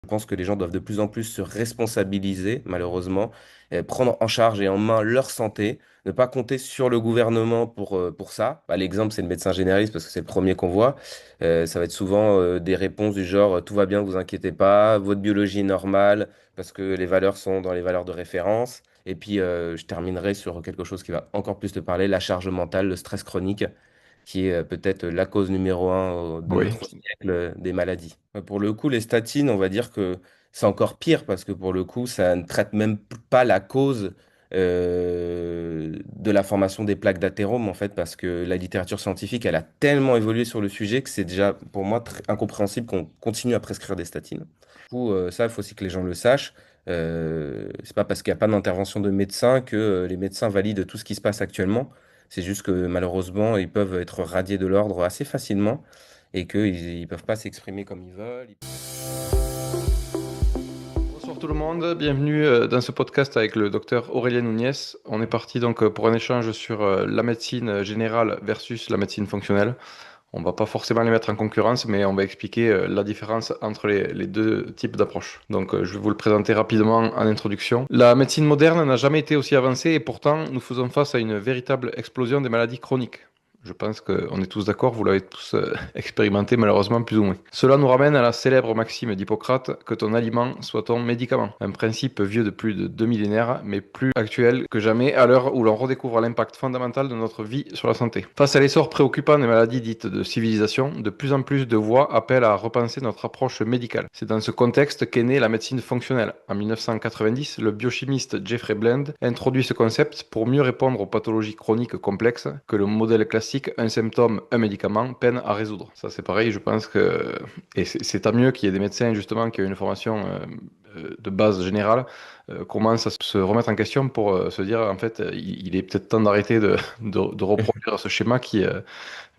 Je pense que les gens doivent de plus en plus se responsabiliser, malheureusement, et prendre en charge et en main leur santé, ne pas compter sur le gouvernement pour ça. Bah, l'exemple, c'est le médecin généraliste parce que c'est le premier qu'on voit. Ça va être souvent des réponses du genre tout va bien, vous inquiétez pas, votre biologie est normale parce que les valeurs sont dans les valeurs de référence. Et puis, je terminerai sur quelque chose qui va encore plus te parler, la charge mentale, le stress chronique qui est peut-être la cause numéro un de Oui. notre siècle des maladies. Pour le coup, les statines, on va dire que c'est encore pire parce que pour le coup, ça ne traite même pas la cause de la formation des plaques d'athérome, en fait, parce que la littérature scientifique, elle a tellement évolué sur le sujet que c'est déjà pour moi très incompréhensible qu'on continue à prescrire des statines. Du coup, ça, il faut aussi que les gens le sachent. C'est pas parce qu'il n'y a pas d'intervention de médecin que les médecins valident tout ce qui se passe actuellement. C'est juste que malheureusement, ils peuvent être radiés de l'ordre assez facilement et qu'ils ne peuvent pas s'exprimer comme ils veulent. Bonsoir tout le monde, bienvenue dans ce podcast avec le docteur Aurélien Nunez. On est parti donc pour un échange sur la médecine générale versus la médecine fonctionnelle. On va pas forcément les mettre en concurrence, mais on va expliquer la différence entre les deux types d'approches. Donc je vais vous le présenter rapidement en introduction. La médecine moderne n'a jamais été aussi avancée et pourtant nous faisons face à une véritable explosion des maladies chroniques. Je pense qu'on est tous d'accord, vous l'avez tous expérimenté malheureusement plus ou moins. Cela nous ramène à la célèbre maxime d'Hippocrate que ton aliment soit ton médicament. Un principe vieux de plus de deux millénaires, mais plus actuel que jamais à l'heure où l'on redécouvre l'impact fondamental de notre vie sur la santé. Face à l'essor préoccupant des maladies dites de civilisation, de plus en plus de voix appellent à repenser notre approche médicale. C'est dans ce contexte qu'est née la médecine fonctionnelle. En 1990, le biochimiste Jeffrey Bland introduit ce concept pour mieux répondre aux pathologies chroniques complexes que le modèle classique un symptôme, un médicament peine à résoudre. Ça c'est pareil, je pense que et c'est tant mieux qu'il y ait des médecins justement qui ont une formation de base générale commencent à se remettre en question pour se dire en fait il est peut-être temps d'arrêter de reproduire ce schéma qui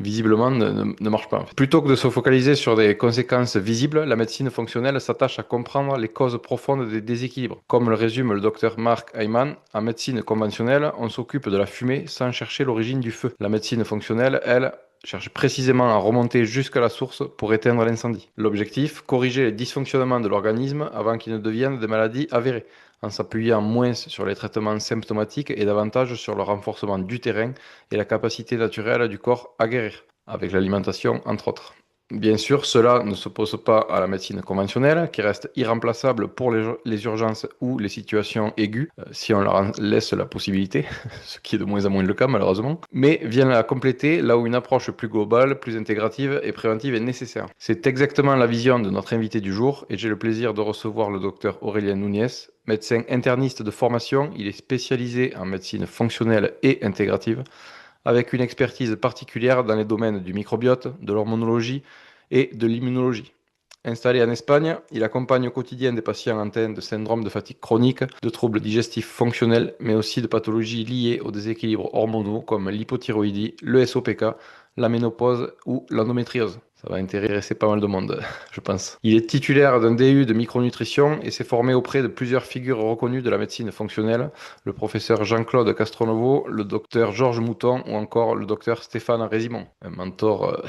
visiblement ne marche pas. Plutôt que de se focaliser sur des conséquences visibles, la médecine fonctionnelle s'attache à comprendre les causes profondes des déséquilibres. Comme le résume le docteur Mark Hyman, en médecine conventionnelle, on s'occupe de la fumée sans chercher l'origine du feu. La médecine fonctionnelle, elle, cherche précisément à remonter jusqu'à la source pour éteindre l'incendie. L'objectif, corriger les dysfonctionnements de l'organisme avant qu'ils ne deviennent des maladies avérées, en s'appuyant moins sur les traitements symptomatiques et davantage sur le renforcement du terrain et la capacité naturelle du corps à guérir, avec l'alimentation entre autres. Bien sûr, cela ne s'oppose pas à la médecine conventionnelle, qui reste irremplaçable pour les urgences ou les situations aiguës, si on leur en laisse la possibilité, ce qui est de moins en moins le cas malheureusement, mais vient la compléter là où une approche plus globale, plus intégrative et préventive est nécessaire. C'est exactement la vision de notre invité du jour, et j'ai le plaisir de recevoir le docteur Aurélien Nunez, médecin interniste de formation. Il est spécialisé en médecine fonctionnelle et intégrative, avec une expertise particulière dans les domaines du microbiote, de l'hormonologie et de l'immunologie. Installé en Espagne, il accompagne au quotidien des patients atteints de syndrome de fatigue chronique, de troubles digestifs fonctionnels, mais aussi de pathologies liées aux déséquilibres hormonaux comme l'hypothyroïdie, le SOPK, la ménopause ou l'endométriose. Ça va intéresser pas mal de monde, je pense. Il est titulaire d'un DU de micronutrition et s'est formé auprès de plusieurs figures reconnues de la médecine fonctionnelle, le professeur Jean-Claude Castronovo, le docteur Georges Mouton ou encore le docteur Stéphane Résimond, un mentor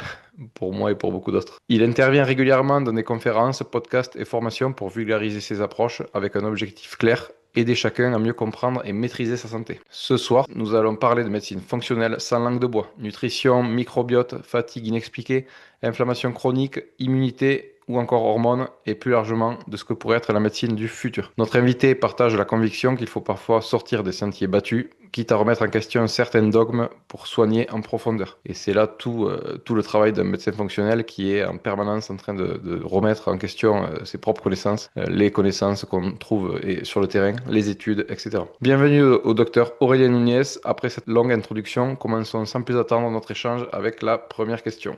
pour moi et pour beaucoup d'autres. Il intervient régulièrement dans des conférences, podcasts et formations pour vulgariser ses approches avec un objectif clair: aider chacun à mieux comprendre et maîtriser sa santé. Ce soir, nous allons parler de médecine fonctionnelle sans langue de bois, nutrition, microbiote, fatigue inexpliquée, inflammation chronique, immunité ou encore hormones, et plus largement de ce que pourrait être la médecine du futur. Notre invité partage la conviction qu'il faut parfois sortir des sentiers battus, quitte à remettre en question certains dogmes pour soigner en profondeur. Et c'est là tout le travail d'un médecin fonctionnel qui est en permanence en train de remettre en question ses propres connaissances, les connaissances qu'on trouve sur le terrain, les études, etc. Bienvenue au docteur Aurélien Nunez. Après cette longue introduction, commençons sans plus attendre notre échange avec la première question.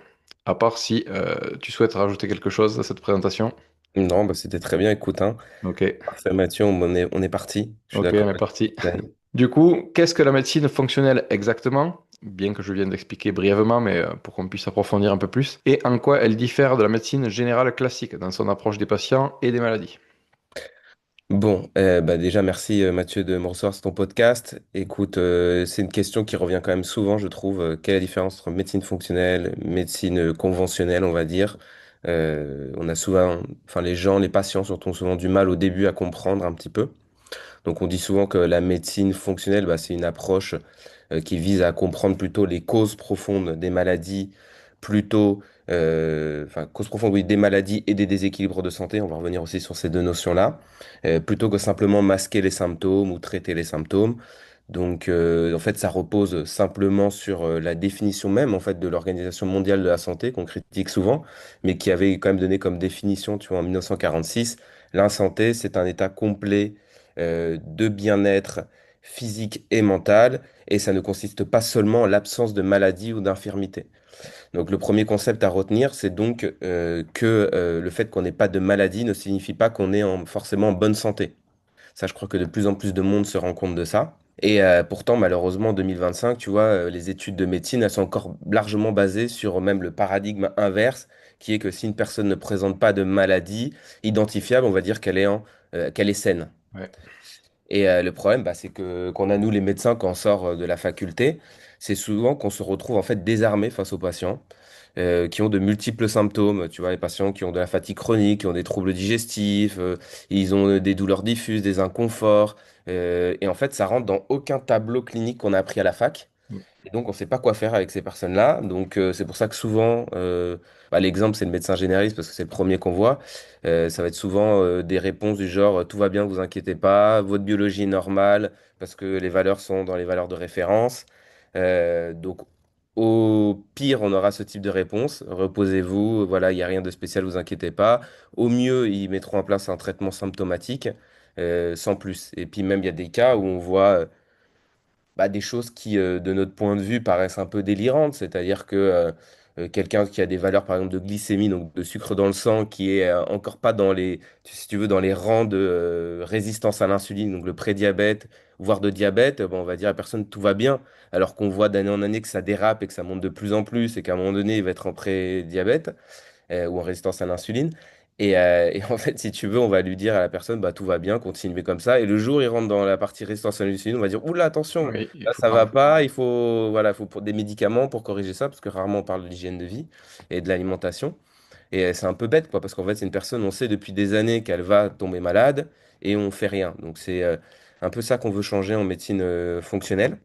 À part si tu souhaites rajouter quelque chose à cette présentation. Non, bah, c'était très bien, écoute, hein. Ok, Parfait, Mathieu, on est parti. Je suis ok, on d'accord est avec parti. toi. Du coup, qu'est-ce que la médecine fonctionnelle exactement? Bien que je vienne d'expliquer brièvement, mais pour qu'on puisse approfondir un peu plus. Et en quoi elle diffère de la médecine générale classique dans son approche des patients et des maladies? Bon, bah déjà, merci Mathieu de me recevoir sur ton podcast. Écoute, c'est une question qui revient quand même souvent, je trouve. Quelle est la différence entre médecine fonctionnelle, médecine conventionnelle, on va dire? On a souvent, enfin les gens, les patients surtout ont souvent du mal au début à comprendre un petit peu. Donc on dit souvent que la médecine fonctionnelle, bah, c'est une approche qui vise à comprendre plutôt les causes profondes des maladies, plutôt, enfin causes profondes, oui, des maladies et des déséquilibres de santé. On va revenir aussi sur ces deux notions-là, plutôt que simplement masquer les symptômes ou traiter les symptômes. Donc en fait, ça repose simplement sur la définition même en fait de l'Organisation mondiale de la santé qu'on critique souvent, mais qui avait quand même donné comme définition, tu vois, en 1946, la santé, c'est un état complet de bien-être physique et mental, et ça ne consiste pas seulement en l'absence de maladie ou d'infirmité. Donc le premier concept à retenir, c'est donc que le fait qu'on n'ait pas de maladie ne signifie pas qu'on est forcément en bonne santé. Ça, je crois que de plus en plus de monde se rend compte de ça. Et pourtant, malheureusement, en 2025, tu vois, les études de médecine, elles sont encore largement basées sur même le paradigme inverse, qui est que si une personne ne présente pas de maladie identifiable, on va dire qu'elle est saine. Ouais. Et le problème, bah, c'est que qu'on a nous les médecins quand on sort de la faculté, c'est souvent qu'on se retrouve en fait désarmé face aux patients qui ont de multiples symptômes. Tu vois, les patients qui ont de la fatigue chronique, qui ont des troubles digestifs, ils ont des douleurs diffuses, des inconforts. Et en fait, ça rentre dans aucun tableau clinique qu'on a appris à la fac. Mm. Et donc, on ne sait pas quoi faire avec ces personnes-là. Donc, c'est pour ça que souvent, bah, l'exemple, c'est le médecin généraliste parce que c'est le premier qu'on voit. Ça va être souvent des réponses du genre tout va bien, vous inquiétez pas, votre biologie est normale parce que les valeurs sont dans les valeurs de référence. Donc, au pire, on aura ce type de réponse. Reposez-vous, voilà, il n'y a rien de spécial, vous inquiétez pas. Au mieux, ils mettront en place un traitement symptomatique sans plus. Et puis, même, il y a des cas où on voit bah, des choses qui, de notre point de vue, paraissent un peu délirantes. C'est-à-dire que quelqu'un qui a des valeurs, par exemple, de glycémie, donc de sucre dans le sang, qui est encore pas dans les, si tu veux, dans les rangs de résistance à l'insuline, donc le prédiabète, voire de diabète, bon, on va dire à la personne tout va bien, alors qu'on voit d'année en année que ça dérape et que ça monte de plus en plus et qu'à un moment donné, il va être en prédiabète ou en résistance à l'insuline. Et en fait, si tu veux, on va lui dire à la personne, bah, tout va bien, continuez comme ça. Et le jour où il rentre dans la partie résistance à l'insuline, on va dire, oula, attention, Oui, il là, faut ça va prendre. pas, il faut, voilà, il faut des médicaments pour corriger ça, parce que rarement on parle de l'hygiène de vie et de l'alimentation. Et c'est un peu bête, quoi, parce qu'en fait, c'est une personne, on sait depuis des années qu'elle va tomber malade et on fait rien. Donc, c'est un peu ça qu'on veut changer en médecine fonctionnelle.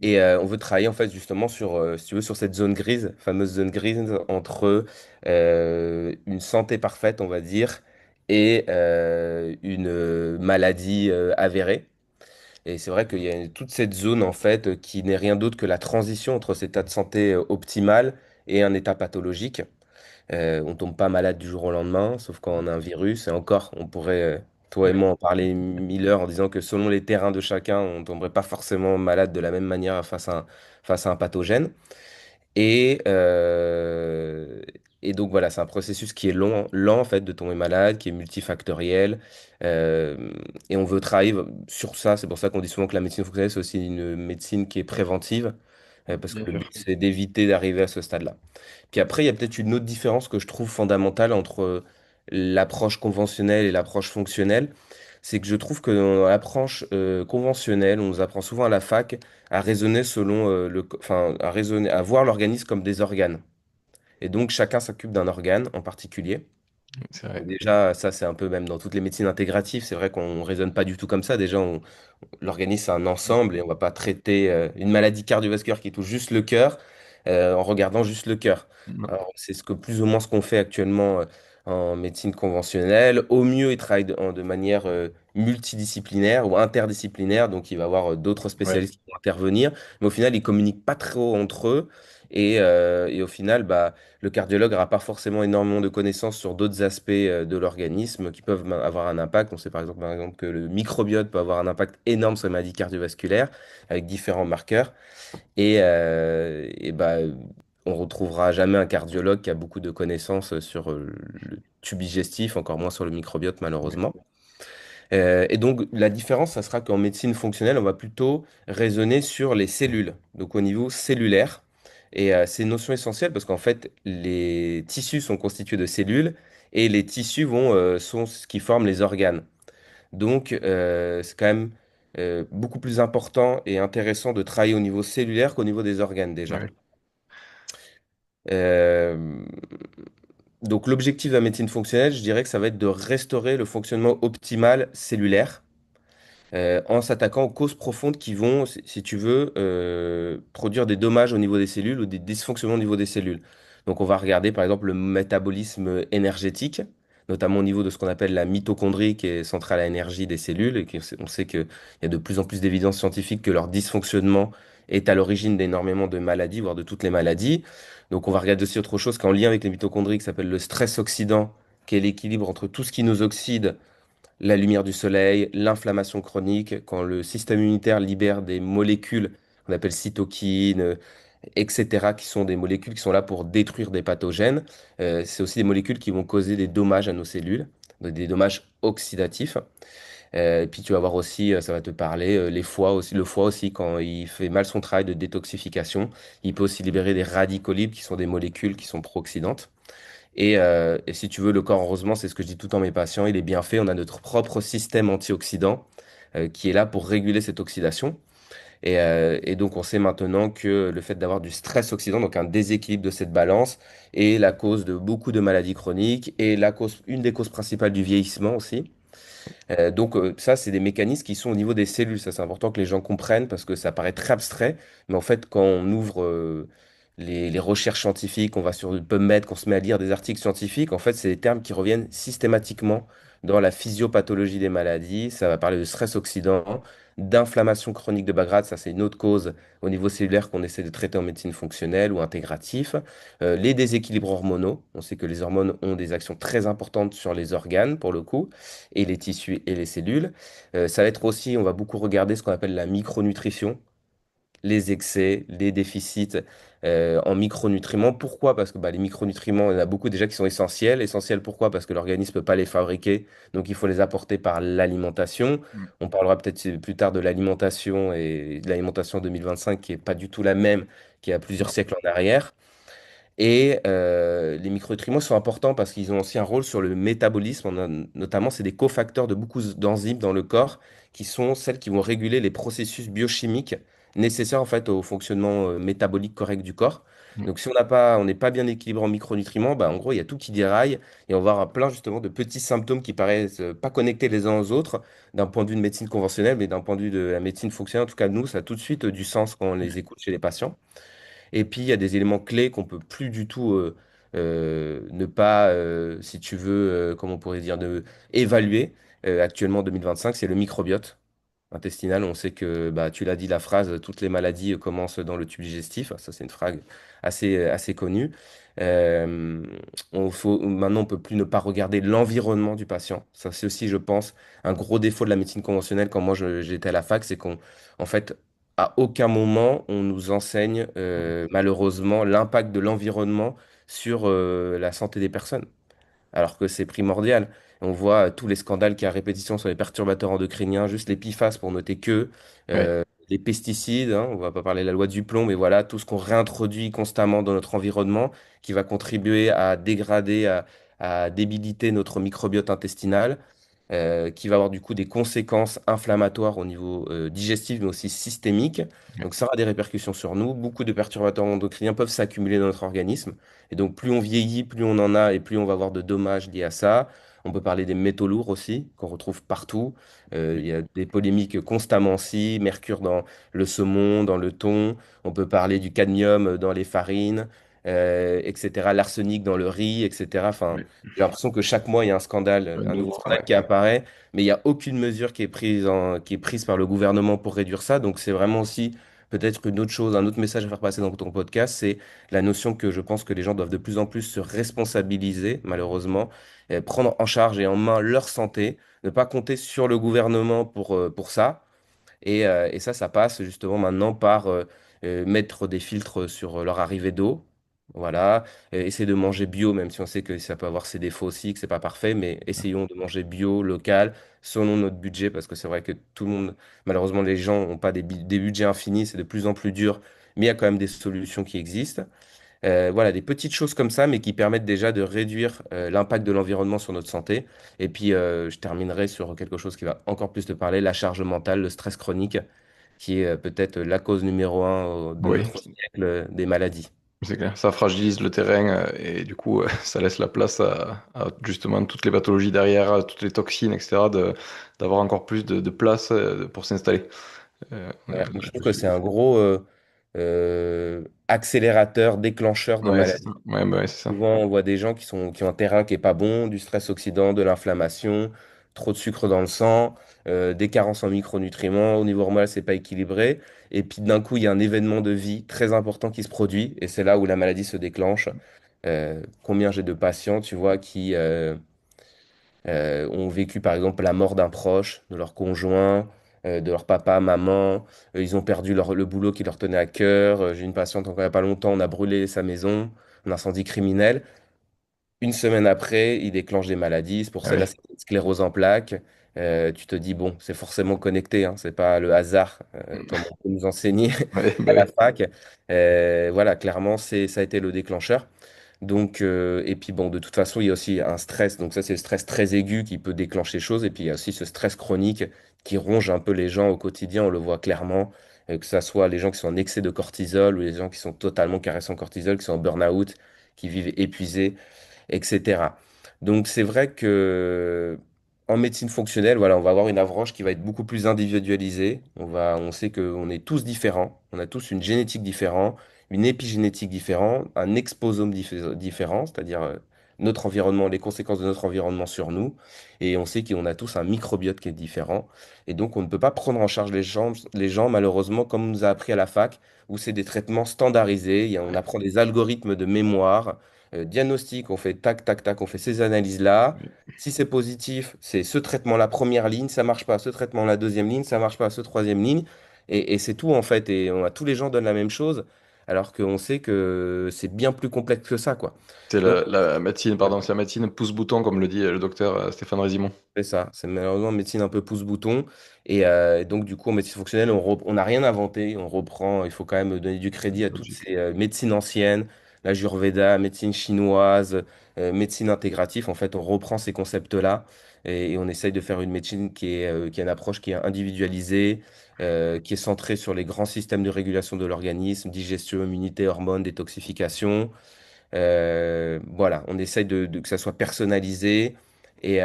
Et on veut travailler en fait justement sur, si tu veux, sur cette zone grise, fameuse zone grise entre une santé parfaite, on va dire, et une maladie avérée. Et c'est vrai qu'il y a toute cette zone en fait qui n'est rien d'autre que la transition entre cet état de santé optimal et un état pathologique. On tombe pas malade du jour au lendemain, sauf quand on a un virus. Et encore, on pourrait, toi et Oui, moi, en parler 1000 heures en disant que selon les terrains de chacun, on tomberait pas forcément malade de la même manière face à un pathogène. Et, euh, et donc voilà, c'est un processus qui est lent en fait de tomber malade, qui est multifactoriel. Euh, et on veut travailler sur ça. C'est pour ça qu'on dit souvent que la médecine fonctionnelle, c'est aussi une médecine qui est préventive, parce bien que le but, sûr. c'est d'éviter d'arriver à ce stade-là. Puis après, il y a peut-être une autre différence que je trouve fondamentale entre l'approche conventionnelle et l'approche fonctionnelle. C'est que je trouve que dans l'approche conventionnelle, on nous apprend souvent à la fac à raisonner selon enfin, à raisonner, à voir l'organisme comme des organes. Et donc, chacun s'occupe d'un organe en particulier. C'est Donc vrai. déjà, ça, c'est un peu même dans toutes les médecines intégratives, c'est vrai qu'on raisonne pas du tout comme ça. Déjà, l'organisme, c'est un ensemble et on va pas traiter une maladie cardiovasculaire qui touche juste le cœur en regardant juste le cœur. Non. Alors, c'est ce que plus ou moins ce qu'on fait actuellement en médecine conventionnelle. Au mieux, ils travaillent de manière multidisciplinaire ou interdisciplinaire, donc il va y avoir d'autres Ouais. spécialistes qui vont intervenir, mais au final, ils communiquent pas trop entre eux. Et au final, bah, le cardiologue n'aura pas forcément énormément de connaissances sur d'autres aspects de l'organisme qui peuvent avoir un impact. On sait par exemple que le microbiote peut avoir un impact énorme sur les maladies cardiovasculaires avec différents marqueurs. Et bah, on retrouvera jamais un cardiologue qui a beaucoup de connaissances sur le tube digestif, encore moins sur le microbiote Ouais. malheureusement. Et donc la différence, ça sera qu'en médecine fonctionnelle, on va plutôt raisonner sur les cellules, donc au niveau cellulaire. Et c'est une notion essentielle parce qu'en fait, les tissus sont constitués de cellules et les tissus sont ce qui forment les organes. Donc, c'est quand même beaucoup plus important et intéressant de travailler au niveau cellulaire qu'au niveau des organes déjà. Ouais. Euh, Donc l'objectif de la médecine fonctionnelle, je dirais que ça va être de restaurer le fonctionnement optimal cellulaire en s'attaquant aux causes profondes qui vont, si tu veux, produire des dommages au niveau des cellules ou des dysfonctionnements au niveau des cellules. Donc on va regarder par exemple le métabolisme énergétique, notamment au niveau de ce qu'on appelle la mitochondrie, qui est centrale à l'énergie des cellules, et on sait qu'il y a de plus en plus d'évidence scientifique que leur dysfonctionnement est à l'origine d'énormément de maladies, voire de toutes les maladies. Donc on va regarder aussi autre chose qui est en lien avec les mitochondries, qui s'appelle le stress oxydant, qui est l'équilibre entre tout ce qui nous oxyde, la lumière du soleil, l'inflammation chronique, quand le système immunitaire libère des molécules qu'on appelle cytokines, etc., qui sont des molécules qui sont là pour détruire des pathogènes. C'est aussi des molécules qui vont causer des dommages à nos cellules, donc des dommages oxydatifs. Et puis tu vas voir aussi, ça va te parler, les foies aussi, le foie aussi, quand il fait mal son travail de détoxification, il peut aussi libérer des radicaux libres qui sont des molécules qui sont pro-oxydantes. Et si tu veux, le corps, heureusement, c'est ce que je dis tout le temps à mes patients, il est bien fait. On a notre propre système antioxydant qui est là pour réguler cette oxydation. Et donc, on sait maintenant que le fait d'avoir du stress oxydant, donc un déséquilibre de cette balance, est la cause de beaucoup de maladies chroniques et une des causes principales du vieillissement aussi. Donc ça, c'est des mécanismes qui sont au niveau des cellules. Ça, c'est important que les gens comprennent parce que ça paraît très abstrait. Mais en fait, quand on ouvre les recherches scientifiques, on va sur PubMed, qu'on se met à lire des articles scientifiques, en fait, c'est des termes qui reviennent systématiquement dans la physiopathologie des maladies. Ça va parler de stress oxydant, d'inflammation chronique de bas grade. Ça, c'est une autre cause au niveau cellulaire qu'on essaie de traiter en médecine fonctionnelle ou intégratif. Les déséquilibres hormonaux. On sait que les hormones ont des actions très importantes sur les organes, pour le coup, et les tissus et les cellules. Ça va être aussi, on va beaucoup regarder ce qu'on appelle la micronutrition, les excès, les déficits en micronutriments. Pourquoi? Parce que bah, les micronutriments, il y en a beaucoup déjà qui sont essentiels. Essentiels pourquoi? Parce que l'organisme ne peut pas les fabriquer, donc il faut les apporter par l'alimentation. Mm. On parlera peut-être plus tard de l'alimentation et de l'alimentation 2025 qui n'est pas du tout la même qu'il y a plusieurs Non. siècles en arrière. Et les micronutriments sont importants parce qu'ils ont aussi un rôle sur le métabolisme. Notamment, c'est des cofacteurs de beaucoup d'enzymes dans le corps qui sont celles qui vont réguler les processus biochimiques nécessaires en fait au fonctionnement métabolique correct du corps. Mm. Donc, si on n'est pas bien équilibré en micronutriments, bah, en gros, il y a tout qui déraille et on va avoir plein justement de petits symptômes qui paraissent pas connectés les uns aux autres d'un point de vue de médecine conventionnelle, mais d'un point de vue de la médecine fonctionnelle. En tout cas, nous, ça a tout de suite du sens quand on les écoute chez les patients. Et puis, il y a des éléments clés qu'on peut plus du tout ne pas, si tu veux, comment on pourrait dire, évaluer actuellement en 2025, c'est le microbiote intestinal. On sait que, bah, tu l'as dit, la phrase, toutes les maladies commencent dans le tube digestif. Ça, c'est une phrase assez connue. Euh, Maintenant, on peut plus ne pas regarder l'environnement du patient. Ça, c'est aussi, je pense, un gros défaut de la médecine conventionnelle quand moi j'étais à la fac, c'est en fait, à aucun moment on nous enseigne malheureusement l'impact de l'environnement sur la santé des personnes alors que c'est primordial. On voit tous les scandales qu'il y a à répétition sur les perturbateurs endocriniens, juste les PFAS pour noter que, Ouais. les pesticides, hein, on va pas parler de la loi du plomb, mais voilà, tout ce qu'on réintroduit constamment dans notre environnement qui va contribuer à dégrader, à débiliter notre microbiote intestinal, qui va avoir du coup des conséquences inflammatoires au niveau digestif, mais aussi systémique. Donc ça aura des répercussions sur nous. Beaucoup de perturbateurs endocriniens peuvent s'accumuler dans notre organisme. Et donc plus on vieillit, plus on en a et plus on va avoir de dommages liés à ça. On peut parler des métaux lourds aussi, qu'on retrouve partout. Il Oui. y a des polémiques constamment aussi. Mercure dans le saumon, dans le thon. On peut parler du cadmium dans les farines, etc. L'arsenic dans le riz, etc. Enfin, Oui. j'ai l'impression que chaque mois, il y a Un un nouveau nouveau, scandale ouais. qui apparaît, mais il n'y a aucune mesure qui est prise par le gouvernement pour réduire ça. Donc, c'est vraiment aussi peut-être une autre chose, un autre message à faire passer dans ton podcast, c'est la notion que je pense que les gens doivent de plus en plus se responsabiliser, malheureusement, prendre en charge et en main leur santé, ne pas compter sur le gouvernement pour ça. Et ça, ça passe justement maintenant par mettre des filtres sur leur arrivée d'eau. Voilà. Essayer de manger bio, même si on sait que ça peut avoir ses défauts aussi, que c'est pas parfait, mais essayons de manger bio, local, selon notre budget, parce que c'est vrai que tout le monde, malheureusement, les gens n'ont pas des budgets infinis, c'est de plus en plus dur, mais il y a quand même des solutions qui existent. Voilà, des petites choses comme ça, mais qui permettent déjà de réduire l'impact de l'environnement sur notre santé. Et puis, je terminerai sur quelque chose qui va encore plus te parler, la charge mentale, le stress chronique, qui est peut-être la cause numéro un de Oui. notre siècle des maladies. C'est clair. Ça fragilise le terrain et du coup, ça laisse la place à justement toutes les pathologies derrière, à toutes les toxines, etc., d'avoir encore plus de place pour s'installer. Ouais, donc je trouve Je que suis- c'est un gros accélérateur, déclencheur de Ouais, c'est ça. maladies. Ouais, bah ouais, c'est ça. Souvent, on voit des gens qui ont un terrain qui est pas bon, du stress oxydant, de l'inflammation, trop de sucre dans le sang, des carences en micronutriments. Au niveau hormonal, c'est pas équilibré. Et puis d'un coup, il y a un événement de vie très important qui se produit, et c'est là où la maladie se déclenche. Combien j'ai de patients, tu vois, qui ont vécu par exemple la mort d'un proche, de leur conjoint, de leur papa, maman. Ils ont perdu le boulot qui leur tenait à cœur. J'ai une patiente encore il n'y a pas longtemps, on a brûlé sa maison, un incendie criminel. Une semaine après, il déclenche des maladies. C'est pour Ah celle-là, oui. c'est une sclérose en plaques. Tu te dis, bon, c'est forcément connecté, hein, c'est pas le hasard, comme on peut nous enseigner Ouais, à bah la oui. fac. Voilà, clairement, ça a été le déclencheur. Donc, et puis bon, de toute façon, il y a aussi un stress. Donc ça, c'est le stress très aigu qui peut déclencher des choses. Et puis il y a aussi ce stress chronique qui ronge un peu les gens au quotidien. On le voit clairement, que ce soit les gens qui sont en excès de cortisol ou les gens qui sont totalement caressés en cortisol, qui sont en burn-out, qui vivent épuisés, etc. Donc c'est vrai que en médecine fonctionnelle, voilà, on va avoir une approche qui va être beaucoup plus individualisée. On sait qu'on est tous différents, on a tous une génétique différente, une épigénétique différente, un exposome différent, c'est-à-dire notre environnement, les conséquences de notre environnement sur nous. Et on sait qu'on a tous un microbiote qui est différent. Et donc on ne peut pas prendre en charge les gens malheureusement comme on nous a appris à la fac, où c'est des traitements standardisés. On apprend des algorithmes de mémoire diagnostic, on fait tac, tac, tac, on fait ces analyses-là. Si c'est positif, c'est ce traitement, la première ligne, ça marche pas. Ce traitement, la deuxième ligne, ça marche pas. Ce troisième ligne. Et c'est tout en fait. Et tous les gens donnent la même chose, alors qu'on sait que c'est bien plus complexe que ça, quoi. C'est Donc, la médecine, pardon, c'est la médecine pouce-bouton, comme le dit le docteur Stéphane Résimon. c'est ça, c'est malheureusement une médecine un peu pouce-bouton. Et donc, du coup, en médecine fonctionnelle, on n'a rien inventé. On reprend, il faut quand même donner du crédit à toutes Logique. ces médecines anciennes, l'Ayurveda, médecine chinoise, médecine intégrative. En fait, on reprend ces concepts-là et on essaye de faire une médecine qui a une approche qui est individualisée, qui est centrée sur les grands systèmes de régulation de l'organisme, digestion, immunité, hormones, détoxification. Voilà, on essaye que ça soit personnalisé. Et,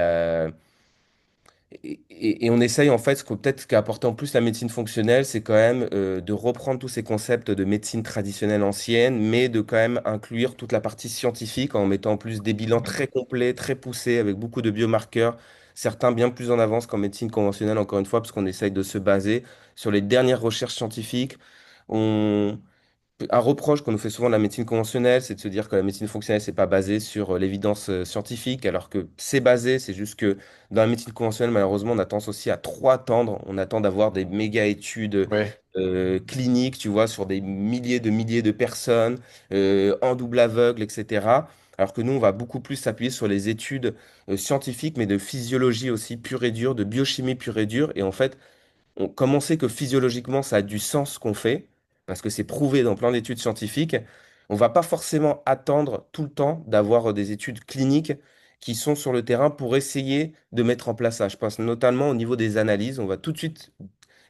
et on essaye en fait, ce qu'a apporté en plus la médecine fonctionnelle, c'est quand même de reprendre tous ces concepts de médecine traditionnelle ancienne, mais de quand même inclure toute la partie scientifique en mettant en plus des bilans très complets, très poussés, avec beaucoup de biomarqueurs, certains bien plus en avance qu'en médecine conventionnelle, encore une fois, parce qu'on essaye de se baser sur les dernières recherches scientifiques. Un reproche qu'on nous fait souvent de la médecine conventionnelle, c'est de se dire que la médecine fonctionnelle, c'est pas basé sur l'évidence scientifique, alors que c'est basé, c'est juste que dans la médecine conventionnelle, malheureusement, on a tendance aussi à trop attendre. On attend d'avoir des méga études Ouais, cliniques, tu vois, sur des milliers de personnes, en double aveugle, etc. Alors que nous, on va beaucoup plus s'appuyer sur les études scientifiques, mais de physiologie aussi pure et dure, de biochimie pure et dure. Et en fait, comme on sait que physiologiquement, ça a du sens ce qu'on fait, parce que c'est prouvé dans plein d'études scientifiques, on va pas forcément attendre tout le temps d'avoir des études cliniques qui sont sur le terrain pour essayer de mettre en place ça. Je pense notamment au niveau des analyses, on va tout de suite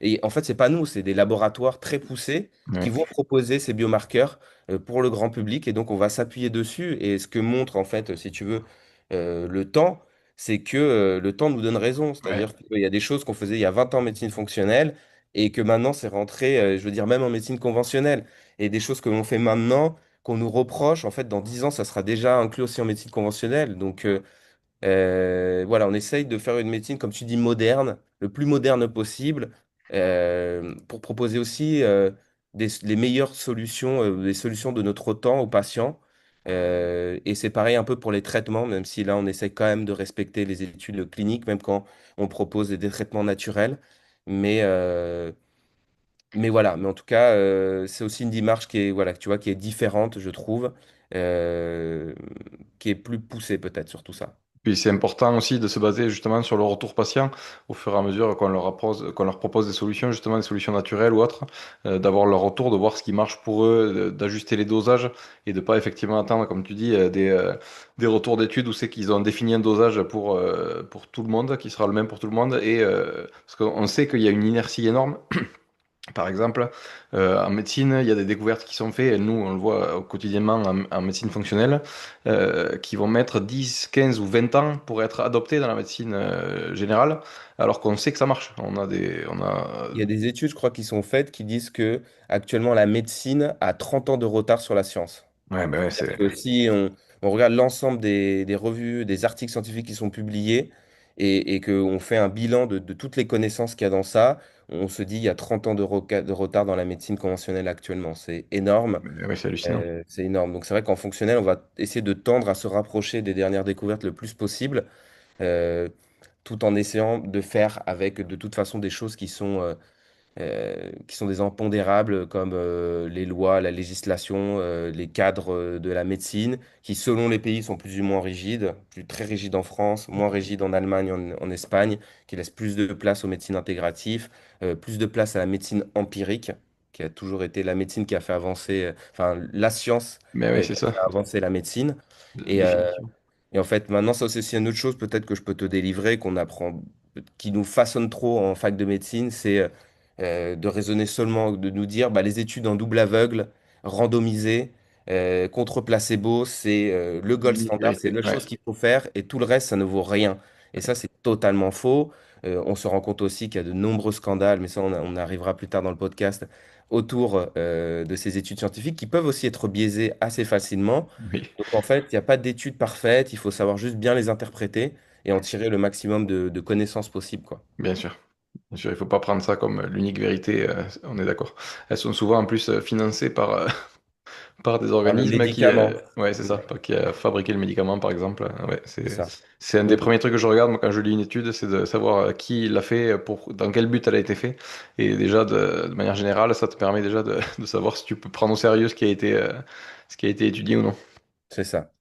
et en fait, c'est pas nous, c'est des laboratoires très poussés qui ouais, vont proposer ces biomarqueurs pour le grand public. Et donc, on va s'appuyer dessus. Et ce que montre, en fait, si tu veux, le temps, c'est que le temps nous donne raison. ouais. C'est-à-dire qu'il y a des choses qu'on faisait il y a 20 ans en médecine fonctionnelle et que maintenant, c'est rentré, je veux dire, même en médecine conventionnelle. Et des choses que l'on fait maintenant, qu'on nous reproche, en fait, dans 10 ans, ça sera déjà inclus aussi en médecine conventionnelle. Donc, voilà, on essaye de faire une médecine, comme tu dis, moderne, le plus moderne possible, pour proposer aussi les meilleures solutions, des solutions de notre temps aux patients. Et c'est pareil un peu pour les traitements, même si là, on essaye quand même de respecter les études cliniques, même quand on propose des traitements naturels. Mais, euh, mais voilà, mais en tout cas, c'est aussi une démarche qui est, voilà, tu vois, qui est différente, je trouve, euh, qui est plus poussée peut-être sur tout ça. Puis c'est important aussi de se baser justement sur le retour patient au fur et à mesure qu'on leur propose des solutions, justement des solutions naturelles ou autres, d'avoir leur retour, de voir ce qui marche pour eux, d'ajuster les dosages et de pas effectivement attendre, comme tu dis, des retours d'études où c'est qu'ils ont défini un dosage pour tout le monde, qui sera le même pour tout le monde. Et parce qu'on sait qu'il y a une inertie énorme Par exemple, en médecine, il y a des découvertes qui sont faites, et nous, on le voit quotidiennement en médecine fonctionnelle, qui vont mettre 10, 15 ou 20 ans pour être adoptées dans la médecine générale, alors qu'on sait que ça marche. Il y a des études, je crois, qui sont faites qui disent que actuellement la médecine a 30 ans de retard sur la science. Ouais, ben ouais, Parce c'est... que si on regarde l'ensemble des revues, des articles scientifiques qui sont publiés et qu'on fait un bilan de toutes les connaissances qu'il y a dans ça, on se dit il y a 30 ans de retard dans la médecine conventionnelle actuellement. C'est énorme. Ouais, c'est hallucinant. C'est énorme. Donc c'est vrai qu'en fonctionnel, on va essayer de tendre à se rapprocher des dernières découvertes le plus possible, euh, tout en essayant de faire avec de toute façon des choses qui sont des impondérables comme les lois, la législation, les cadres de la médecine, qui selon les pays sont plus ou moins rigides, plus très rigides en France, moins rigides en Allemagne, en Espagne, qui laissent plus de place aux médecines intégratives, plus de place à la médecine empirique, qui a toujours été la médecine qui a fait avancer, enfin la science Mais oui, qui c'est a ça, fait avancer la médecine. Et, définitivement. et en fait, maintenant, ça c'est aussi une autre chose peut-être que je peux te délivrer, qu'on apprend, qui nous façonne trop en fac de médecine, c'est de raisonner seulement, de nous dire bah, les études en double aveugle, randomisées, contre placebo, c'est le gold L'unique standard, c'est vérité. la Ouais, chose qu'il faut faire et tout le reste, ça ne vaut rien. Et ça, c'est totalement faux. On se rend compte aussi qu'il y a de nombreux scandales, mais ça, on arrivera plus tard dans le podcast, autour de ces études scientifiques qui peuvent aussi être biaisées assez facilement. oui, Donc en fait, il n'y a pas d'études parfaites, il faut savoir juste bien les interpréter et en tirer le maximum de connaissances possibles, quoi. bien sûr. Bien sûr, il faut pas prendre ça comme l'unique vérité, on est d'accord. Elles sont souvent en plus financées par des Par le organismes qui, médicament. ouais, c'est Mm. ça, qui a fabriqué le médicament, par exemple. Ouais, C'est ça. c'est un des Donc, premiers trucs que je regarde, moi, quand je lis une étude, c'est de savoir qui l'a fait, pour, dans quel but elle a été faite. Et déjà, de manière générale, ça te permet déjà de savoir si tu peux prendre au sérieux ce qui a été étudié ou non. c'est ça.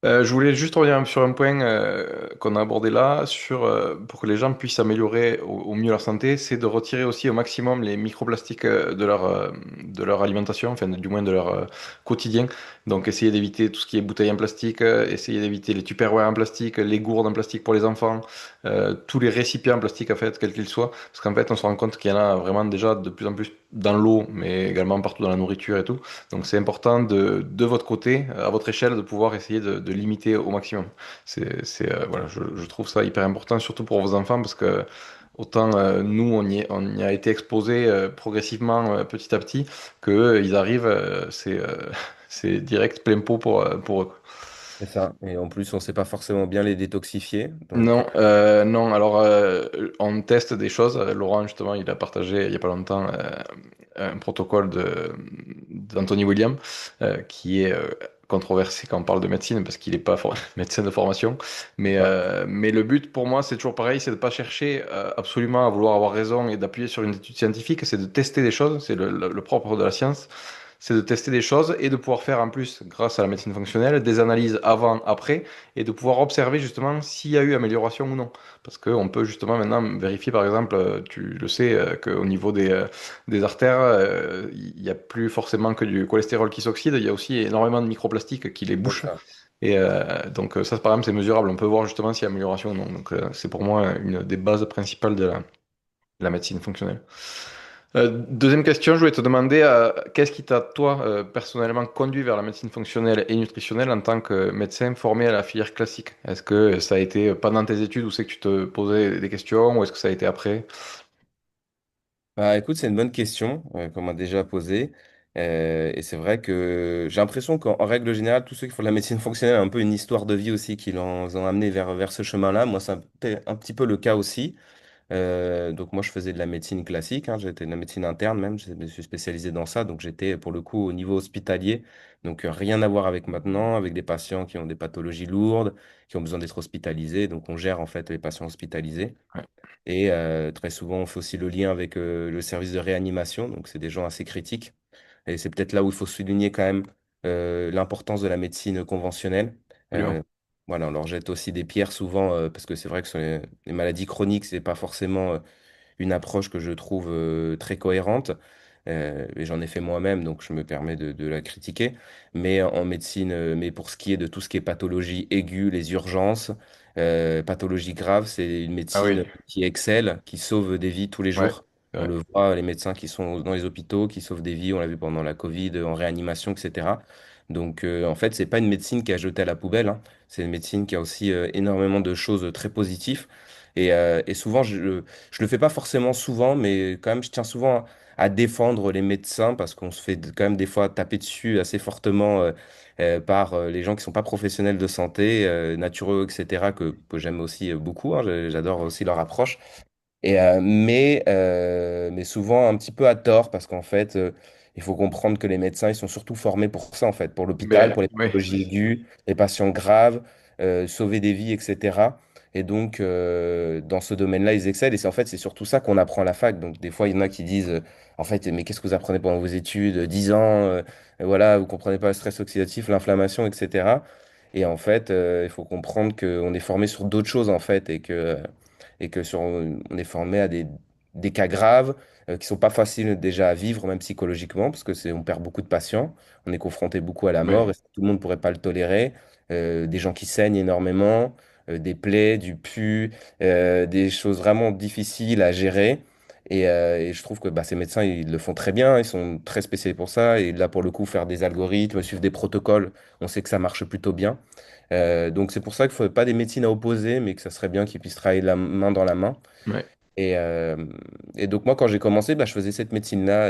Je voulais juste revenir sur un point qu'on a abordé là, pour que les gens puissent améliorer au mieux leur santé, c'est de retirer aussi au maximum les microplastiques de leur alimentation, enfin du moins de leur quotidien. Donc essayer d'éviter tout ce qui est bouteilles en plastique, essayer d'éviter les tupperwares en plastique, les gourdes en plastique pour les enfants, tous les récipients en plastique en fait, quels qu'ils soient, parce qu'en fait on se rend compte qu'il y en a vraiment déjà de plus en plus dans l'eau, mais également partout dans la nourriture et tout. Donc c'est important de votre côté, à votre échelle, de pouvoir essayer de limiter au maximum. Voilà, je trouve ça hyper important, surtout pour vos enfants, parce que autant nous, on y a été exposés progressivement, petit à petit, que ils arrivent, c'est direct plein pot pour eux, quoi. C'est ça. Et en plus, on ne sait pas forcément bien les détoxifier. Donc, Non, non. Alors, on teste des choses. Laurent, justement, il a partagé il y a pas longtemps un protocole d'Anthony William qui est controversé quand on parle de médecine parce qu'il n'est pas médecin de formation. ouais, Mais le but pour moi, c'est toujours pareil, c'est de pas chercher absolument à vouloir avoir raison et d'appuyer sur une étude scientifique. C'est de tester des choses. C'est le propre de la science, c'est de tester des choses et de pouvoir faire en plus, grâce à la médecine fonctionnelle, des analyses avant, après, et de pouvoir observer justement s'il y a eu amélioration ou non. Parce qu'on peut justement maintenant vérifier, par exemple, tu le sais, qu'au niveau des artères, il n'y a plus forcément que du cholestérol qui s'oxyde, il y a aussi énormément de microplastiques qui les c'est bouchent. ça. Et donc ça, par exemple, c'est mesurable. On peut voir justement s'il y a amélioration ou non. Donc c'est pour moi une des bases principales de la médecine fonctionnelle. Deuxième question, je voulais te demander qu'est-ce qui t'a, toi, personnellement conduit vers la médecine fonctionnelle et nutritionnelle en tant que médecin formé à la filière classique? Est-ce que ça a été pendant tes études où c'est que tu te posais des questions ou est-ce que ça a été après? Bah, écoute, c'est une bonne question qu'on m'a déjà posée. Et c'est vrai que j'ai l'impression qu'en règle générale, tous ceux qui font de la médecine fonctionnelle ont un peu une histoire de vie aussi qui les ont amenés vers ce chemin-là. Moi, c'est un petit peu le cas aussi. Donc moi, je faisais de la médecine classique, hein, j'étais de la médecine interne même, je me suis spécialisé dans ça, donc j'étais pour le coup au niveau hospitalier, donc rien à voir avec maintenant, avec des patients qui ont des pathologies lourdes, qui ont besoin d'être hospitalisés, donc on gère en fait les patients hospitalisés. Ouais, Et très souvent, on fait aussi le lien avec le service de réanimation, donc c'est des gens assez critiques. Et c'est peut-être là où il faut souligner quand même l'importance de la médecine conventionnelle. absolument. Euh, voilà, on leur jette aussi des pierres souvent, parce que c'est vrai que sur les maladies chroniques, c'est pas forcément une approche que je trouve très cohérente. Et j'en ai fait moi-même, donc je me permets de la critiquer. Mais en médecine, mais pour ce qui est de tout ce qui est pathologie aiguë, les urgences, pathologie grave, c'est une Ah oui, médecine qui excelle, qui sauve des vies tous les ouais. jours. c'est On vrai. le voit, les médecins qui sont dans les hôpitaux, qui sauvent des vies, on l'a vu pendant la Covid, en réanimation, etc. Donc, en fait, c'est pas une médecine qui a jeté à la poubelle, hein. C'est une médecine qui a aussi énormément de choses très positives. Et souvent, je le fais pas forcément souvent, mais quand même, je tiens souvent à défendre les médecins parce qu'on se fait quand même des fois taper dessus assez fortement par les gens qui sont pas professionnels de santé, natureux, etc., que j'aime aussi beaucoup, hein. J'adore aussi leur approche. Mais souvent un petit peu à tort, parce qu'en fait, il faut comprendre que les médecins, ils sont surtout formés pour ça, en fait, pour l'hôpital, Mais pour les oui, pathologies aiguës, les patients graves, sauver des vies, etc. Et donc, dans ce domaine-là, ils excellent. Et c'est en fait, c'est surtout ça qu'on apprend à la fac. Donc, des fois, il y en a qui disent, en fait, mais qu'est-ce que vous apprenez pendant vos études? 10 ans, voilà, vous comprenez pas le stress oxydatif, l'inflammation, etc. Et en fait, il faut comprendre qu'on est formé sur d'autres choses, en fait, et que on est formé à des cas graves qui sont pas faciles déjà à vivre, même psychologiquement, parce que on perd beaucoup de patients, on est confronté beaucoup à la mort, oui, et ça, tout le monde pourrait pas le tolérer. Des gens qui saignent énormément, des plaies, du pus, des choses vraiment difficiles à gérer. Et je trouve que bah, ces médecins, ils le font très bien, ils sont très spécialisés pour ça. Et là, pour le coup, faire des algorithmes, suivre des protocoles, on sait que ça marche plutôt bien. Donc c'est pour ça qu'il ne faut pas des médecines à opposer, mais que ça serait bien qu'ils puissent travailler la main dans la main. oui, Et, euh, et donc moi, quand j'ai commencé, bah, je faisais cette médecine-là,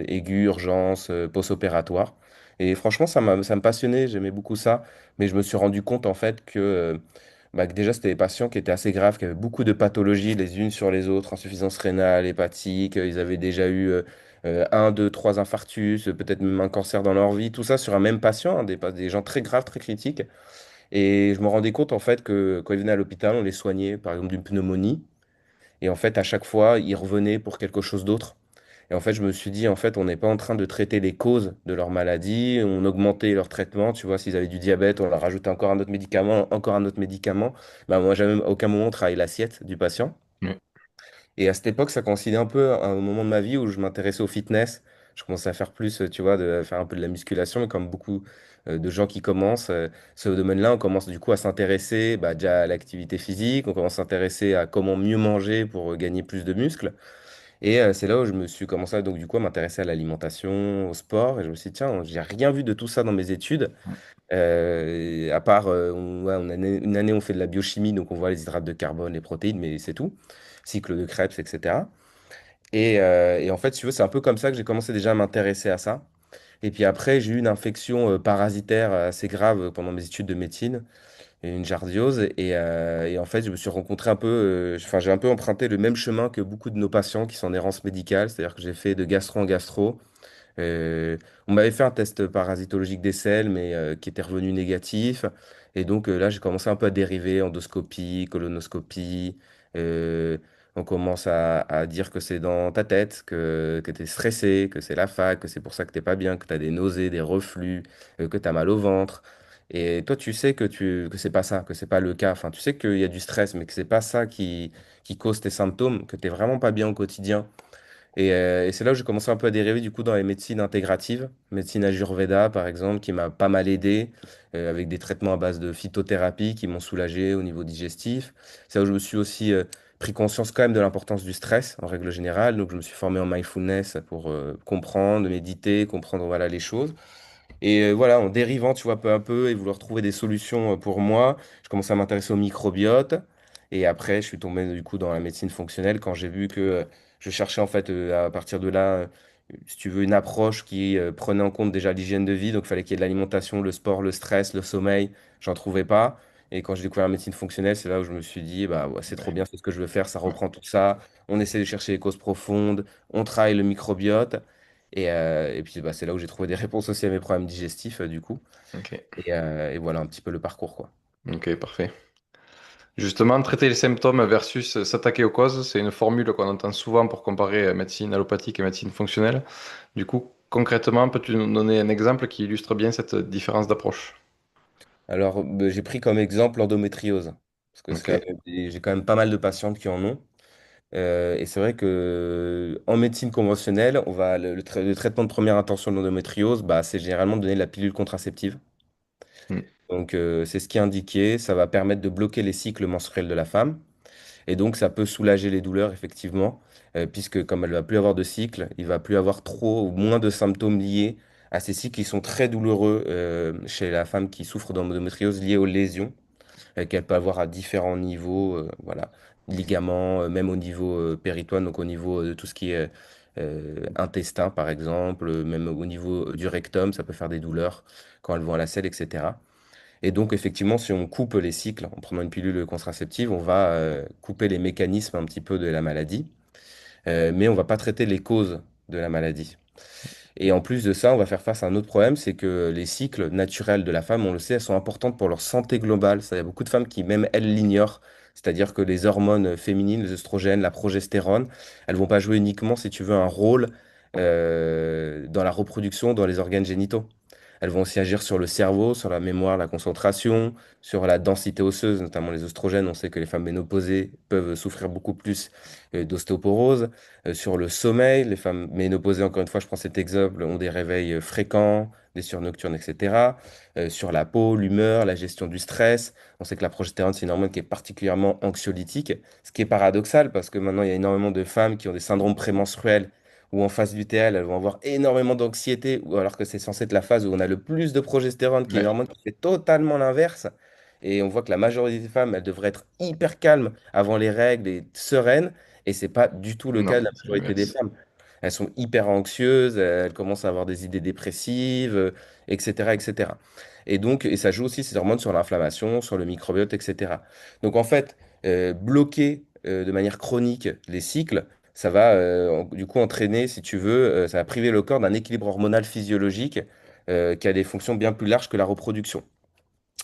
aiguë, urgence, post-opératoire. Et franchement, ça me passionnait, j'aimais beaucoup ça. Mais je me suis rendu compte en fait que déjà, c'était des patients qui étaient assez graves, qui avaient beaucoup de pathologies les unes sur les autres, insuffisance rénale, hépatique, ils avaient déjà eu un, deux, trois infarctus, peut-être même un cancer dans leur vie, tout ça sur un même patient, hein, des gens très graves, très critiques. Et je me rendais compte en fait que quand ils venaient à l'hôpital, on les soignait par exemple d'une pneumonie. Et en fait, à chaque fois, ils revenaient pour quelque chose d'autre. Et en fait, je me suis dit, en fait, on n'est pas en train de traiter les causes de leur maladie. On augmentait leur traitement. Tu vois, s'ils avaient du diabète, on leur rajoutait encore un autre médicament, encore un autre médicament. Bah, moi, jamais, à aucun moment, travaillé l'assiette du patient. oui. Et à cette époque, ça coïncidait un peu à un moment de ma vie où je m'intéressais au fitness. Je commençais à faire plus, tu vois, de faire un peu de la musculation. Et comme beaucoup de gens qui commencent ce domaine-là, on commence du coup à s'intéresser bah, déjà à l'activité physique. On commence à s'intéresser à comment mieux manger pour gagner plus de muscles. Et c'est là où je me suis commencé donc du coup à m'intéresser à l'alimentation, au sport. Et je me suis dit, tiens, j'ai rien vu de tout ça dans mes études. À part, ouais, une année, on fait de la biochimie, donc on voit les hydrates de carbone, les protéines, mais c'est tout. Cycle de Krebs, etc. Et en fait, si tu veux, c'est un peu comme ça que j'ai commencé déjà à m'intéresser à ça. Et puis après, j'ai eu une infection parasitaire assez grave pendant mes études de médecine, une jardiose. Et en fait, je me suis rencontré un peu, enfin, j'ai un peu emprunté le même chemin que beaucoup de nos patients qui sont en errance médicale, c'est-à-dire que j'ai fait de gastro en gastro. Euh, on m'avait fait un test parasitologique des selles, mais qui était revenu négatif. Et donc là, j'ai commencé un peu à dériver, endoscopie, colonoscopie. Euh, on commence à dire que c'est dans ta tête, que tu es stressé, que c'est la fac, que c'est pour ça que t'es pas bien, que tu as des nausées, des reflux, que tu as mal au ventre. Et toi, tu sais que c'est pas ça, que c'est pas le cas. Enfin, tu sais qu'il y a du stress, mais que c'est pas ça qui cause tes symptômes, que tu vraiment pas bien au quotidien. Et c'est là où j'ai commencé un peu à dériver du coup dans les médecines intégratives, médecine Ayurveda par exemple, qui m'a pas mal aidé, avec des traitements à base de phytothérapie qui m'ont soulagé au niveau digestif. C'est là où je me suis aussi pris conscience quand même de l'importance du stress en règle générale. Donc je me suis formé en mindfulness pour comprendre, méditer, comprendre voilà les choses. Et voilà, en dérivant, tu vois, peu à peu et vouloir trouver des solutions pour moi, je commençais à m'intéresser au microbiote. Et après, je suis tombé du coup dans la médecine fonctionnelle quand j'ai vu que je cherchais en fait à partir de là, si tu veux, une approche qui prenait en compte déjà l'hygiène de vie. Donc il fallait qu'il y ait de l'alimentation, le sport, le stress, le sommeil. J'en trouvais pas. Et quand j'ai découvert la médecine fonctionnelle, c'est là où je me suis dit, bah ouais, c'est trop bien, c'est ce que je veux faire, ça Ouais. reprend tout ça. On essaie de chercher les causes profondes, on travaille le microbiote. Et puis bah, c'est là où j'ai trouvé des réponses aussi à mes problèmes digestifs, du coup. Ok, Et voilà un petit peu le parcours, quoi. ok, parfait. Justement, traiter les symptômes versus s'attaquer aux causes, c'est une formule qu'on entend souvent pour comparer médecine allopathique et médecine fonctionnelle. Du coup, concrètement, peux-tu nous donner un exemple qui illustre bien cette différence d'approche? Alors, j'ai pris comme exemple l'endométriose, parce que Ok. j'ai quand même pas mal de patientes qui en ont. Et c'est vrai que en médecine conventionnelle, le traitement de première intention de l'endométriose, bah, c'est généralement de donner la pilule contraceptive. Hmm. Donc, c'est ce qui est indiqué. Ça va permettre de bloquer les cycles menstruels de la femme. Et donc, ça peut soulager les douleurs, effectivement, puisque comme elle va plus avoir de cycle, il va plus avoir trop ou moins de symptômes liés à ces cycles qui sont très douloureux chez la femme qui souffre d'endométriose liée aux lésions qu'elle peut avoir à différents niveaux, voilà, ligaments, même au niveau péritoine, donc au niveau de tout ce qui est intestin, par exemple, même au niveau du rectum, ça peut faire des douleurs quand elles vont à la selle, etc. Et donc, effectivement, si on coupe les cycles en prenant une pilule contraceptive, on va couper les mécanismes un petit peu de la maladie, mais on va pas traiter les causes de la maladie. Et en plus de ça, on va faire face à un autre problème, c'est que les cycles naturels de la femme, on le sait, elles sont importantes pour leur santé globale. Ça, il y a beaucoup de femmes qui, même elles, l'ignorent. C'est-à-dire que les hormones féminines, les oestrogènes, la progestérone, elles vont pas jouer uniquement, si tu veux, un rôle dans la reproduction, dans les organes génitaux. Elles vont aussi agir sur le cerveau, sur la mémoire, la concentration, sur la densité osseuse, notamment les oestrogènes. On sait que les femmes ménopausées peuvent souffrir beaucoup plus d'ostéoporose. Sur le sommeil, les femmes ménopausées, encore une fois, je prends cet exemple, ont des réveils fréquents, des surnocturnes, etc. Sur la peau, l'humeur, la gestion du stress. On sait que la progestérone, c'est une hormone qui est particulièrement anxiolytique, ce qui est paradoxal parce que maintenant, il y a énormément de femmes qui ont des syndromes prémenstruels où en phase lutéale, elles vont avoir énormément d'anxiété, ou alors que c'est censé être la phase où on a le plus de progestérone, qui est une Ouais. hormone qui fait totalement l'inverse. Et on voit que la majorité des femmes, elles devraient être hyper calmes avant les règles et sereines. Et c'est pas du tout le cas de Non, la c'est majorité des l'inverse. femmes. Elles sont hyper anxieuses, elles commencent à avoir des idées dépressives, etc., etc. Et donc, et ça joue aussi ces hormones sur l'inflammation, sur le microbiote, etc. Donc en fait, bloquer de manière chronique les cycles, ça va du coup entraîner, si tu veux, ça va priver le corps d'un équilibre hormonal physiologique qui a des fonctions bien plus larges que la reproduction.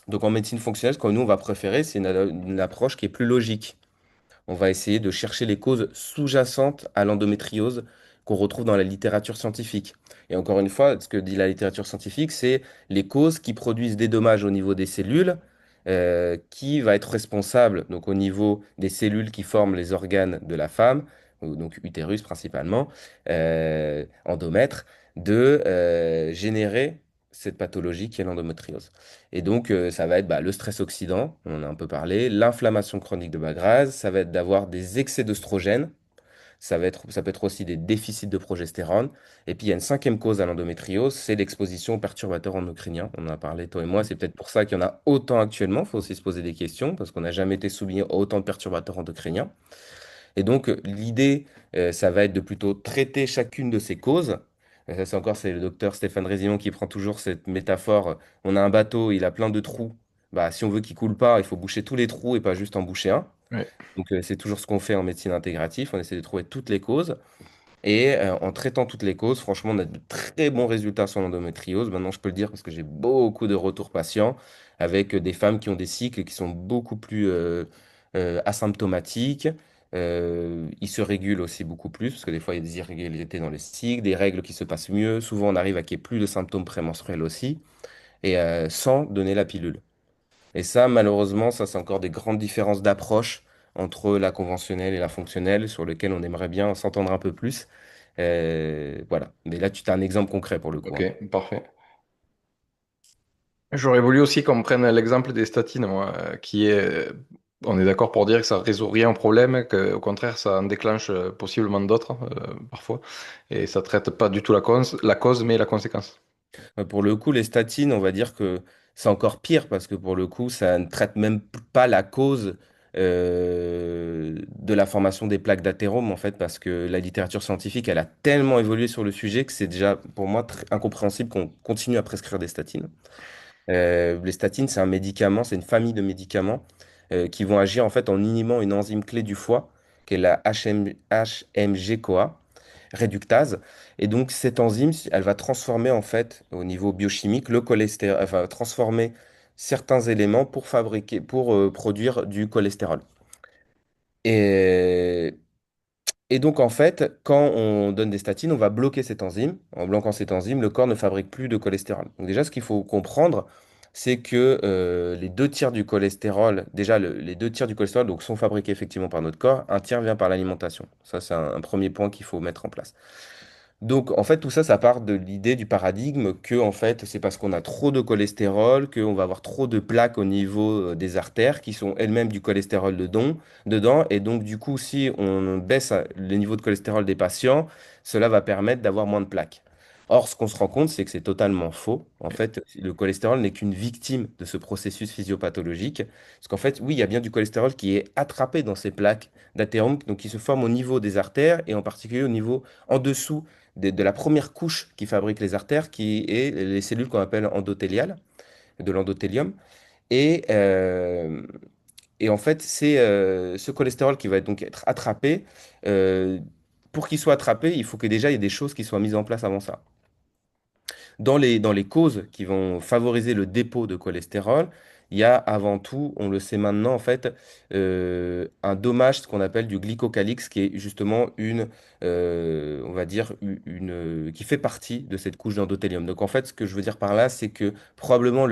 Donc en médecine fonctionnelle, ce que nous on va préférer, c'est une approche qui est plus logique. On va essayer de chercher les causes sous-jacentes à l'endométriose qu'on retrouve dans la littérature scientifique. Et encore une fois, ce que dit la littérature scientifique, c'est les causes qui produisent des dommages au niveau des cellules, qui va être responsable, donc au niveau des cellules qui forment les organes de la femme, ou donc utérus principalement, endomètre, de générer cette pathologie qui est l'endométriose. Et donc, ça va être le stress oxydant, on en a un peu parlé, l'inflammation chronique de bas grade, ça va être d'avoir des excès d'œstrogènes, ça peut être aussi des déficits de progestérone. Et puis, il y a une cinquième cause à l'endométriose, c'est l'exposition aux perturbateurs endocriniens. On en a parlé, toi et moi, c'est peut-être pour ça qu'il y en a autant actuellement. Il faut aussi se poser des questions, parce qu'on n'a jamais été soumis à autant de perturbateurs endocriniens. Et donc, l'idée, ça va être de plutôt traiter chacune de ces causes. Ça, c'est le docteur Stéphane Rézillon qui prend toujours cette métaphore. On a un bateau, il a plein de trous. Bah, si on veut qu'il coule pas, il faut boucher tous les trous et pas juste en boucher un. Ouais. Donc, c'est toujours ce qu'on fait en médecine intégrative. On essaie de trouver toutes les causes. Et en traitant toutes les causes, franchement, on a de très bons résultats sur l'endométriose. Maintenant, je peux le dire parce que j'ai beaucoup de retours patients avec des femmes qui ont des cycles qui sont beaucoup plus asymptomatiques. Ils se régulent aussi beaucoup plus parce que des fois, il y a des irrégularités dans les cycles, des règles qui se passent mieux. Souvent, on arrive à qu'il n'y ait plus de symptômes prémenstruels aussi et sans donner la pilule. Et ça, malheureusement, ça, c'est encore des grandes différences d'approche entre la conventionnelle et la fonctionnelle, sur lesquelles on aimerait bien s'entendre un peu plus. Voilà. Mais là, tu as un exemple concret pour le coup, hein. Ok, parfait. J'aurais voulu aussi qu'on prenne l'exemple des statines, moi, qui est, on est d'accord pour dire que ça résout rien au problème, qu'au contraire, ça en déclenche possiblement d'autres, parfois, et ça traite pas du tout la cause, mais la conséquence. Pour le coup, les statines, on va dire que c'est encore pire parce que pour le coup, ça ne traite même pas la cause de la formation des plaques d'athérome, en fait, parce que la littérature scientifique, elle a tellement évolué sur le sujet que c'est déjà, pour moi, incompréhensible qu'on continue à prescrire des statines. Les statines, c'est un médicament, c'est une famille de médicaments qui vont agir en fait en inhibant une enzyme clé du foie, qui est la HMG-CoA réductase. Et donc, cette enzyme, elle va transformer en fait, au niveau biochimique, le cholestérol, enfin, transformer certains éléments pour fabriquer, pour produire du cholestérol. Et et donc, en fait, quand on donne des statines, on va bloquer cette enzyme. En bloquant cette enzyme, le corps ne fabrique plus de cholestérol. Donc déjà, ce qu'il faut comprendre, c'est que les deux tiers du cholestérol, déjà les deux tiers du cholestérol donc, sont fabriqués effectivement par notre corps, un tiers vient par l'alimentation. Ça, c'est un premier point qu'il faut mettre en place. Donc, en fait, tout ça, ça part de l'idée du paradigme que, en fait, c'est parce qu'on a trop de cholestérol, qu'on va avoir trop de plaques au niveau des artères, qui sont elles-mêmes du cholestérol dedans. Et donc, du coup, si on baisse le niveau de cholestérol des patients, cela va permettre d'avoir moins de plaques. Or, ce qu'on se rend compte, c'est que c'est totalement faux. En fait, le cholestérol n'est qu'une victime de ce processus physiopathologique. Parce qu'en fait, oui, il y a bien du cholestérol qui est attrapé dans ces plaques d'athérome, donc qui se forment au niveau des artères et en particulier au niveau en dessous de la première couche qui fabrique les artères, qui est les cellules qu'on appelle endothéliales, de l'endothélium. Et, euh, et en fait, c'est ce cholestérol qui va donc être attrapé. euh, pour qu'il soit attrapé, il faut que déjà il y ait des choses qui soient mises en place avant ça. Dans les causes qui vont favoriser le dépôt de cholestérol, il y a avant tout, on le sait maintenant en fait, un dommage, ce qu'on appelle du glycocalyx, qui est justement on va dire, qui fait partie de cette couche d'endothélium. Donc en fait, ce que je veux dire par là, c'est que probablement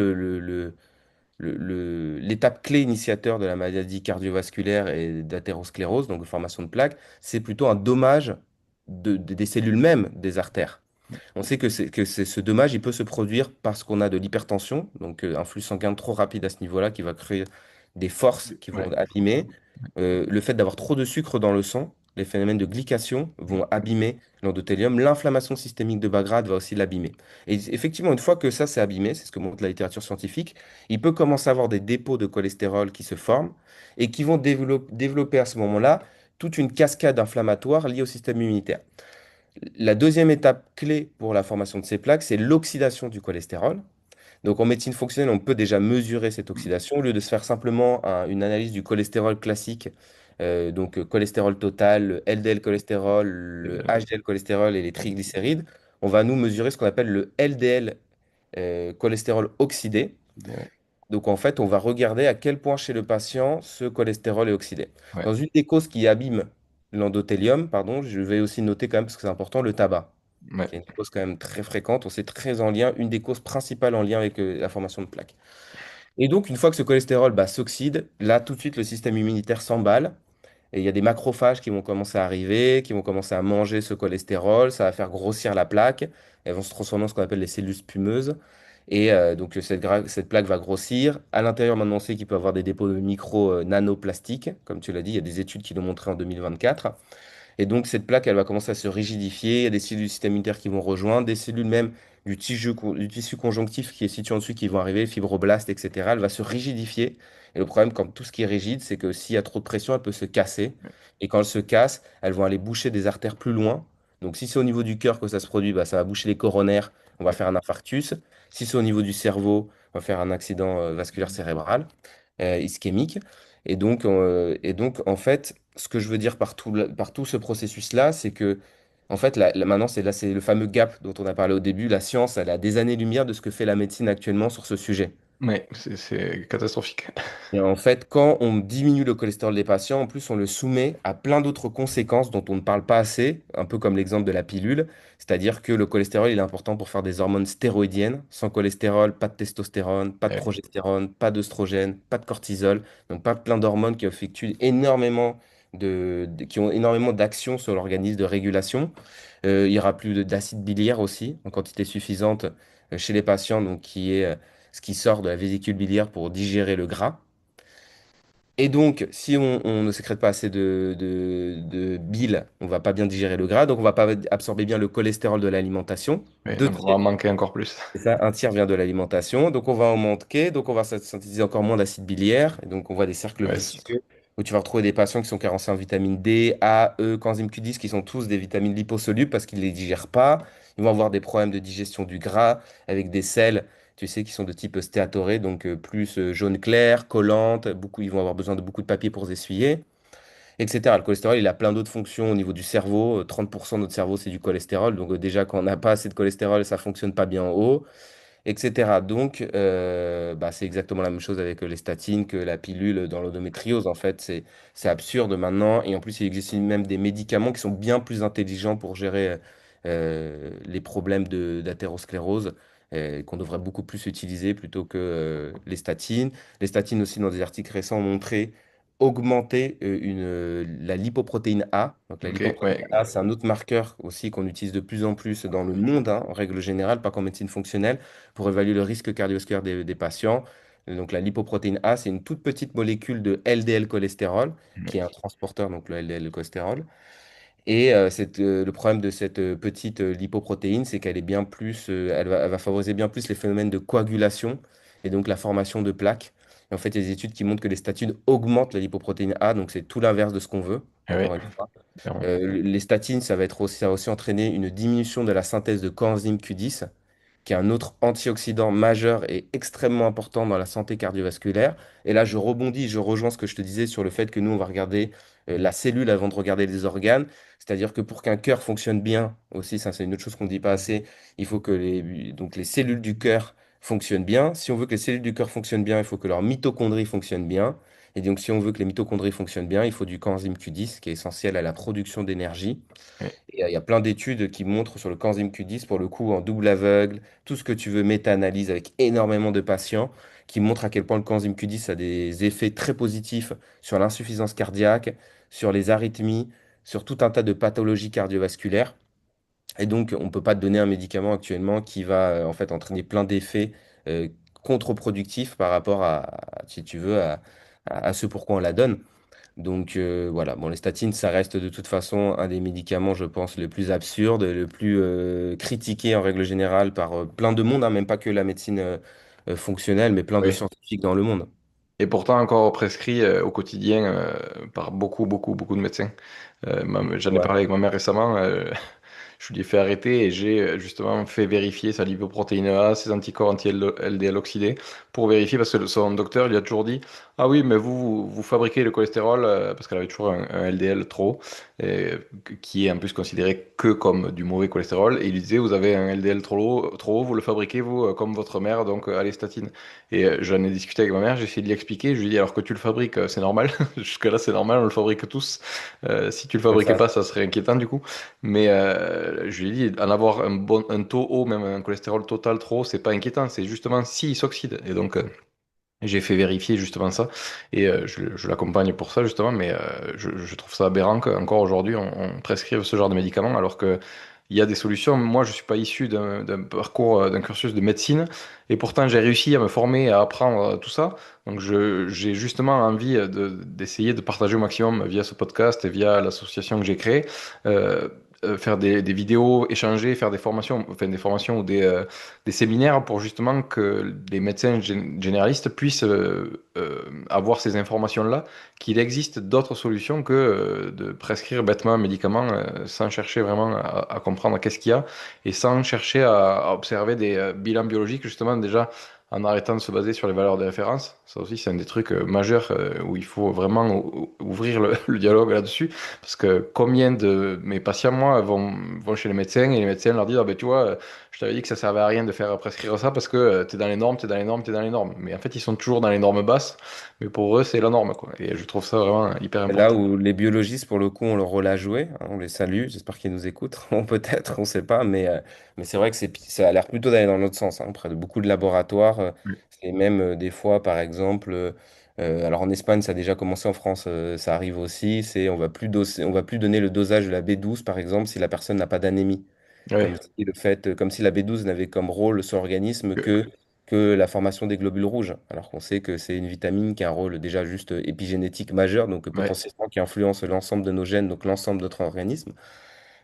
l'étape clé initiateur de la maladie cardiovasculaire et d'athérosclérose, donc de formation de plaques, c'est plutôt un dommage des cellules mêmes des artères. On sait ce dommage, il peut se produire parce qu'on a de l'hypertension, donc un flux sanguin trop rapide à ce niveau-là qui va créer des forces qui vont Ouais. abîmer. Le fait d'avoir trop de sucre dans le sang, les phénomènes de glycation vont abîmer l'endothélium. L'inflammation systémique de bas grade va aussi l'abîmer. Et effectivement, une fois que ça c'est abîmé, c'est ce que montre la littérature scientifique, il peut commencer à avoir des dépôts de cholestérol qui se forment et qui vont développer à ce moment-là toute une cascade inflammatoire liée au système immunitaire. La deuxième étape clé pour la formation de ces plaques, c'est l'oxydation du cholestérol. Donc en médecine fonctionnelle, on peut déjà mesurer cette oxydation au lieu de se faire simplement une analyse du cholestérol classique, cholestérol total, le LDL cholestérol, le HDL cholestérol et les triglycérides. On va nous mesurer ce qu'on appelle le LDL cholestérol oxydé. Ouais. Donc en fait, on va regarder à quel point chez le patient ce cholestérol est oxydé. Ouais. Dans une des causes qui abîme l'endothélium, pardon, je vais aussi noter quand même, parce que c'est important, le tabac, Ouais. qui est une cause quand même très fréquente. On sait très en lien, une des causes principales en lien avec la formation de plaques. Et donc, une fois que ce cholestérol s'oxyde, là, tout de suite, le système immunitaire s'emballe. Et il y a des macrophages qui vont commencer à arriver, qui vont commencer à manger ce cholestérol. Ça va faire grossir la plaque. Elles vont se transformer en ce qu'on appelle les cellules spumeuses. Et donc, cette plaque va grossir. À l'intérieur, maintenant, on sait qu'il peut y avoir des dépôts de micro-nanoplastiques. Comme tu l'as dit, il y a des études qui l'ont montré en 2024. Et donc, cette plaque, elle va commencer à se rigidifier. Il y a des cellules du système immunitaire qui vont rejoindre, des cellules même du tissu conjonctif qui est situé en dessus qui vont arriver, fibroblastes, etc. Elle va se rigidifier. Et le problème, comme tout ce qui est rigide, c'est que s'il y a trop de pression, elle peut se casser. Et quand elle se casse, elles vont aller boucher des artères plus loin. Donc, si c'est au niveau du cœur que ça se produit, ça va boucher les coronaires. On va Ouais. faire un infarctus. Si c'est au niveau du cerveau, on va faire un accident vasculaire cérébral, ischémique. Et donc, en fait, ce que je veux dire par tout ce processus-là, c'est que, en fait, maintenant, c'est le fameux gap dont on a parlé au début. La science, elle a des années-lumière de ce que fait la médecine actuellement sur ce sujet. Ouais. C'est catastrophique. Et en fait, quand on diminue le cholestérol des patients, en plus, on le soumet à plein d'autres conséquences dont on ne parle pas assez, un peu comme l'exemple de la pilule. C'est-à-dire que le cholestérol, il est important pour faire des hormones stéroïdiennes. Sans cholestérol, pas de testostérone, pas de Ouais. progestérone, pas d'œstrogène, pas de cortisol. Donc, pas plein d'hormones qui effectuent énormément qui ont énormément d'action sur l'organisme de régulation. Il y aura plus d'acide biliaire aussi, en quantité suffisante chez les patients, donc qui est ce qui sort de la vésicule biliaire pour digérer le gras. Et donc, si on ne sécrète pas assez de bile, on va pas bien digérer le gras, donc on va pas absorber bien le cholestérol de l'alimentation. Ouais. Deux Donc on va tiers, en manquer encore plus. c'est ça, un tiers vient de l'alimentation, donc on va en manquer, donc on va synthétiser encore moins d'acide biliaire, et donc on voit des cercles Ouais. vicieux où tu vas retrouver des patients qui sont carencés en vitamine D, A, E, coenzyme Q10, qui sont tous des vitamines liposolubles parce qu'ils ne les digèrent pas. Ils vont avoir des problèmes de digestion du gras avec des sels, tu sais, qui sont de type stéatoré, donc plus jaune clair, collante, beaucoup, ils vont avoir besoin de beaucoup de papier pour se essuyer, etc. Le cholestérol, il a plein d'autres fonctions au niveau du cerveau. 30% de notre cerveau, c'est du cholestérol. Donc déjà, quand on n'a pas assez de cholestérol, ça fonctionne pas bien en haut, etc. Donc, c'est exactement la même chose avec les statines que la pilule dans l'endométriose. En fait, c'est absurde maintenant. Et en plus, il existe même des médicaments qui sont bien plus intelligents pour gérer les problèmes d'athérosclérose, qu'on devrait beaucoup plus utiliser plutôt que les statines. Les statines aussi, dans des articles récents, ont montré augmenter la lipoprotéine A. Donc la Ok, lipoprotéine ouais, A, c'est un autre marqueur aussi qu'on utilise de plus en plus dans le monde, hein, en règle générale, pas qu'en médecine fonctionnelle, pour évaluer le risque cardiovasculaire des patients. Donc la lipoprotéine A, c'est une toute petite molécule de LDL cholestérol, qui est un transporteur, donc le LDL cholestérol. Et le problème de cette petite lipoprotéine, c'est qu'elle est bien plus, elle va favoriser bien plus les phénomènes de coagulation et donc la formation de plaques. Et en fait, il y a des études qui montrent que les statines augmentent la lipoprotéine A, donc c'est tout l'inverse de ce qu'on veut, ouais, encore une fois. clairement. Les statines, ça va aussi entraîner une diminution de la synthèse de coenzyme Q10, qui est un autre antioxydant majeur et extrêmement important dans la santé cardiovasculaire. Et là, je rebondis, je rejoins ce que je te disais sur le fait que nous, on va regarder la cellule avant de regarder les organes. C'est-à-dire que pour qu'un cœur fonctionne bien, aussi, ça c'est une autre chose qu'on ne dit pas assez, il faut que donc les cellules du cœur fonctionnent bien. Si on veut que les cellules du cœur fonctionnent bien, il faut que leurs mitochondries fonctionnent bien. Et donc, si on veut que les mitochondries fonctionnent bien, il faut du coenzyme Q10, qui est essentiel à la production d'énergie. Ouais, Et il y a plein d'études qui montrent sur le coenzyme Q10, pour le coup, en double aveugle, tout ce que tu veux, méta-analyse avec énormément de patients, qui montrent à quel point le coenzyme Q10 a des effets très positifs sur l'insuffisance cardiaque, sur les arythmies, sur tout un tas de pathologies cardiovasculaires. Et donc, on ne peut pas te donner un médicament actuellement qui va en fait entraîner plein d'effets euh, contre-productifs par rapport si tu veux, à ce pourquoi on la donne. Donc voilà, bon, les statines, ça reste de toute façon un des médicaments, je pense, le plus absurde, le plus critiqué en règle générale par plein de monde, hein, même pas que la médecine fonctionnelle, mais plein de ouais. scientifiques dans le monde. Et pourtant encore prescrit au quotidien par beaucoup, beaucoup, beaucoup de médecins. J'en ai Ouais, parlé avec ma mère récemment. Je lui ai fait arrêter et j'ai justement fait vérifier sa lipoprotéine A, ses anticorps anti-LDL oxydés, pour vérifier parce que son docteur lui a toujours dit, ah oui, mais vous fabriquez le cholestérol, parce qu'elle avait toujours un LDL trop, et, qui est en plus considéré que comme du mauvais cholestérol. Et il lui disait, vous avez un LDL trop haut, vous le fabriquez, vous, comme votre mère, donc allez, statine. Et j'en ai discuté avec ma mère, j'ai essayé de lui expliquer, je lui ai dit, alors que tu le fabriques, c'est normal, jusque-là c'est normal, on le fabrique tous. Si tu le c'est fabriquais ça. pas, ça serait inquiétant du coup. Mais je lui ai dit, en avoir un taux haut, même un cholestérol total trop haut, c'est pas inquiétant, c'est justement s'il s'oxyde. Et donc, j'ai fait vérifier justement ça. Et je l'accompagne pour ça, justement, mais je trouve ça aberrant qu'encore aujourd'hui, on prescrive ce genre de médicaments, alors que il y a des solutions. Moi, je suis pas issu d'un parcours, d'un cursus de médecine, et pourtant, j'ai réussi à me former, à apprendre tout ça. Donc, j'ai justement envie d'essayer de partager au maximum via ce podcast et via l'association que j'ai créée. euh, Faire des vidéos, échanger, faire des formations, enfin des formations ou des séminaires pour justement que les médecins généralistes puissent avoir ces informations-là, qu'il existe d'autres solutions que de prescrire bêtement un médicament sans chercher vraiment à comprendre qu'est-ce qu'il y a et sans chercher à observer des bilans biologiques, justement déjà en arrêtant de se baser sur les valeurs de référence. Ça aussi, c'est un des trucs majeurs où il faut vraiment ouvrir le dialogue là-dessus. Parce que combien de mes patients, moi, vont chez les médecins et les médecins leur disent, ah ben tu vois, je t'avais dit que ça servait à rien de faire prescrire ça parce que t'es dans les normes, t'es dans les normes, t'es dans les normes. Mais en fait, ils sont toujours dans les normes basses, mais pour eux, c'est la norme, quoi. Et je trouve ça vraiment hyper C'est là important. où les biologistes, pour le coup, ont leur rôle à jouer, hein, on les salue, j'espère qu'ils nous écoutent. Bon, peut-être, on ne sait pas, mais c'est vrai que ça a l'air plutôt d'aller dans l'autre sens, hein, près de beaucoup de laboratoires. Oui, Et même des fois, par exemple, alors en Espagne, ça a déjà commencé, en France, ça arrive aussi, on va plus donner le dosage de la B12, par exemple, si la personne n'a pas d'anémie. ouais, Comme si la B12 n'avait comme rôle sur l'organisme que la formation des globules rouges, alors qu'on sait que c'est une vitamine qui a un rôle déjà juste épigénétique majeur, donc ouais. potentiellement qui influence l'ensemble de nos gènes, donc l'ensemble de notre organisme.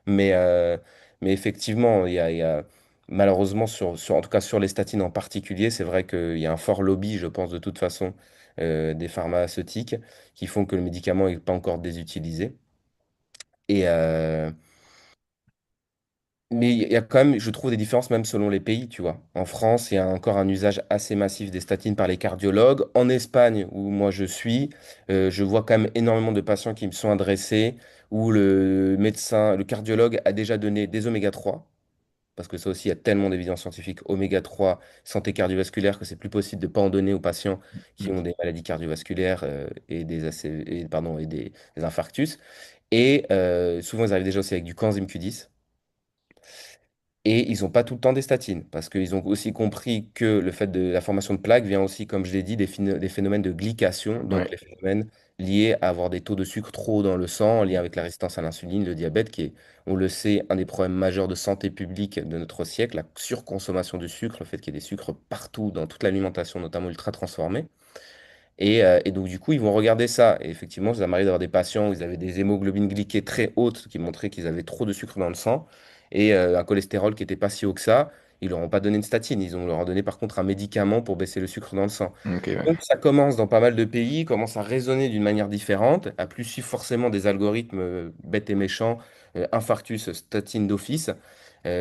Mais, euh, mais effectivement, il y a malheureusement, en tout cas sur les statines en particulier, c'est vrai qu'il y a un fort lobby, je pense, de toute façon, des pharmaceutiques qui font que le médicament n'est pas encore désutilisé. Et, mais il y a quand même, je trouve, des différences même selon les pays, tu vois. En France, il y a encore un usage assez massif des statines par les cardiologues. En Espagne, où moi je suis, je vois quand même énormément de patients qui me sont adressés, où le médecin, le cardiologue a déjà donné des oméga 3, parce que ça aussi, il y a tellement d'évidence scientifique oméga 3 santé cardiovasculaire, que c'est plus possible de ne pas en donner aux patients qui ont des maladies cardiovasculaires et pardon, et des infarctus. Et souvent, ils arrivent déjà aussi avec du coenzyme Q10. Et ils n'ont pas tout le temps des statines, parce qu'ils ont aussi compris que le fait de la formation de plaques vient aussi, comme je l'ai dit, des phénomènes de glycation, donc les Ouais. phénomènes liés à avoir des taux de sucre trop hauts dans le sang, liés avec la résistance à l'insuline, le diabète, qui est, on le sait, un des problèmes majeurs de santé publique de notre siècle, la surconsommation du sucre, le fait qu'il y ait des sucres partout dans toute l'alimentation, notamment ultra transformée. Et donc, du coup, ils vont regarder ça. Et effectivement, ça m'arrive d'avoir des patients où ils avaient des hémoglobines glyquées très hautes qui montraient qu'ils avaient trop de sucre dans le sang et un cholestérol qui n'était pas si haut que ça. Ils leur ont pas donné une statine. Ils ont leur donné par contre un médicament pour baisser le sucre dans le sang. Ok, ouais. Donc, ça commence dans pas mal de pays, commence à raisonner d'une manière différente, à plus suivre forcément des algorithmes bêtes et méchants, infarctus, statine d'office,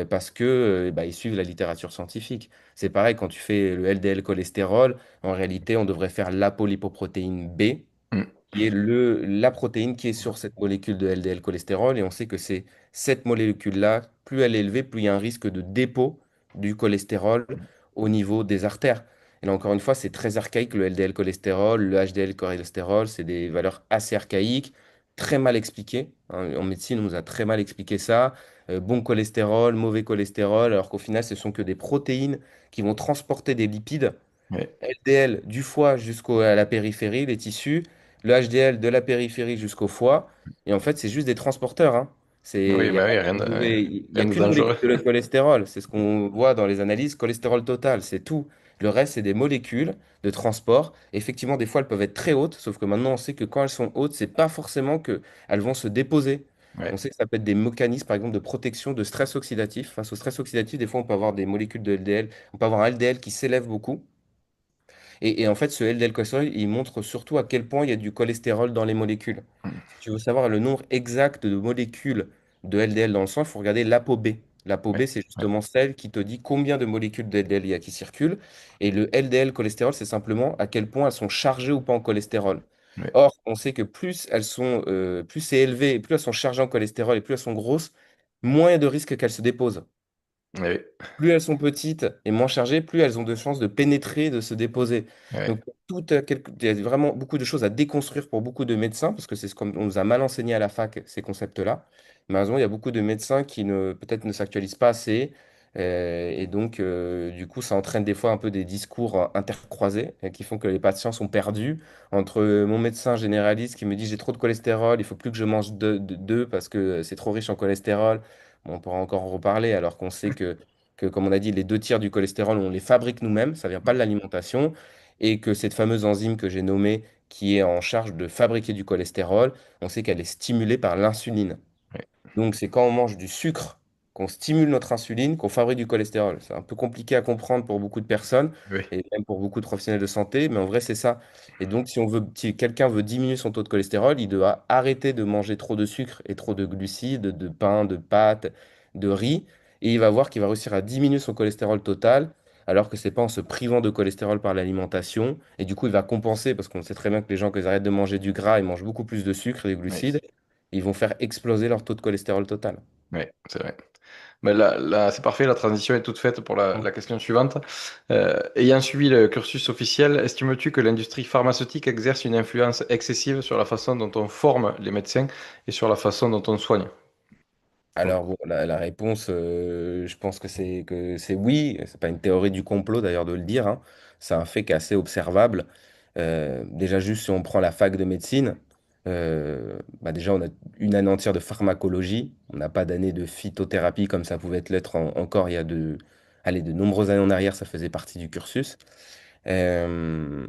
parce que bah, ils suivent la littérature scientifique. C'est pareil quand tu fais le LDL cholestérol. En réalité, on devrait faire l'apolipoprotéine B, Mm. qui est la protéine qui est sur cette molécule de LDL cholestérol. Et on sait que c'est cette molécule-là, plus elle est élevée, plus il y a un risque de dépôt du cholestérol au niveau des artères. Et là, encore une fois, c'est très archaïque, le LDL cholestérol, le HDL cholestérol, c'est des valeurs assez archaïques, très mal expliquées, hein. En médecine, on nous a très mal expliqué ça. Bon cholestérol, mauvais cholestérol, alors qu'au final, ce sont que des protéines qui vont transporter des lipides Ouais. LDL du foie jusqu'à la périphérie, les tissus, le HDL de la périphérie jusqu'au foie. Et en fait, c'est juste des transporteurs, hein. Oui, Il n'y a bah pas oui, il y rien a de qu'une dangereux. molécule de cholestérol. C'est ce qu'on voit dans les analyses, cholestérol total, c'est tout. Le reste, c'est des molécules de transport. Effectivement, des fois, elles peuvent être très hautes, sauf que maintenant, on sait que quand elles sont hautes, c'est pas forcément qu'elles vont se déposer. On Ouais. sait que ça peut être des mécanismes, par exemple, de protection de stress oxydatif. Face au stress oxydatif, des fois, on peut avoir des molécules de LDL, on peut avoir un LDL qui s'élève beaucoup. Et en fait, ce LDL cholestérol, il montre surtout à quel point il y a du cholestérol dans les molécules. Mm. Si tu veux savoir le nombre exact de molécules de LDL dans le sang, il faut regarder l'ApoB. L'ApoB, Ouais. c'est Ouais. justement celle qui te dit combien de molécules de LDL il y a qui circulent. Et le LDL cholestérol, c'est simplement à quel point elles sont chargées ou pas en cholestérol. Ouais. Or, on sait que plus elles sont, plus c'est élevé, plus elles sont chargées en cholestérol et plus elles sont grosses, moins il y a de risque qu'elles se déposent. Ouais. Plus elles sont petites et moins chargées, plus elles ont de chances de pénétrer, de se déposer. Ouais. Donc, il y a vraiment beaucoup de choses à déconstruire pour beaucoup de médecins, parce que c'est ce qu'on nous a mal enseigné à la fac, ces concepts-là. Malheureusement, il y a beaucoup de médecins qui peut-être ne s'actualisent pas assez. Et donc, du coup, ça entraîne des fois un peu des discours intercroisés qui font que les patients sont perdus entre mon médecin généraliste qui me dit j'ai trop de cholestérol, il faut plus que je mange d'œufs parce que c'est trop riche en cholestérol. Bon, on pourra encore en reparler, alors qu'on sait que, comme on a dit, les deux tiers du cholestérol, on les fabrique nous-mêmes, ça vient pas de l'alimentation, et que cette fameuse enzyme que j'ai nommée, qui est en charge de fabriquer du cholestérol, on sait qu'elle est stimulée par l'insuline. Ouais. Donc, c'est quand on mange du sucre qu'on stimule notre insuline, qu'on fabrique du cholestérol. C'est un peu compliqué à comprendre pour beaucoup de personnes Ouais. et même pour beaucoup de professionnels de santé, mais en vrai, c'est ça. Et donc, si quelqu'un veut diminuer son taux de cholestérol, il doit arrêter de manger trop de sucre et trop de glucides, de pain, de pâtes, de riz, et il va voir qu'il va réussir à diminuer son cholestérol total, alors que c'est pas en se privant de cholestérol par l'alimentation. Et du coup, il va compenser, parce qu'on sait très bien que les gens, quand ils arrêtent de manger du gras, ils mangent beaucoup plus de sucre et de Ouais. glucides, ils vont faire exploser leur taux de cholestérol total. Ouais, c'est vrai. Mais là, c'est parfait, la transition est toute faite pour la question suivante. Ayant suivi le cursus officiel, estimes-tu que l'industrie pharmaceutique exerce une influence excessive sur la façon dont on forme les médecins et sur la façon dont on soigne? Alors, bon, la réponse, je pense que c'est oui. C'est pas une théorie du complot d'ailleurs de le dire, hein. C'est un fait qui est assez observable. Déjà, juste si on prend la fac de médecine, bah déjà, on a une année entière de pharmacologie. On n'a pas d'année de phytothérapie comme ça pouvait l'être encore il y a allez, de nombreuses années en arrière, ça faisait partie du cursus. Euh,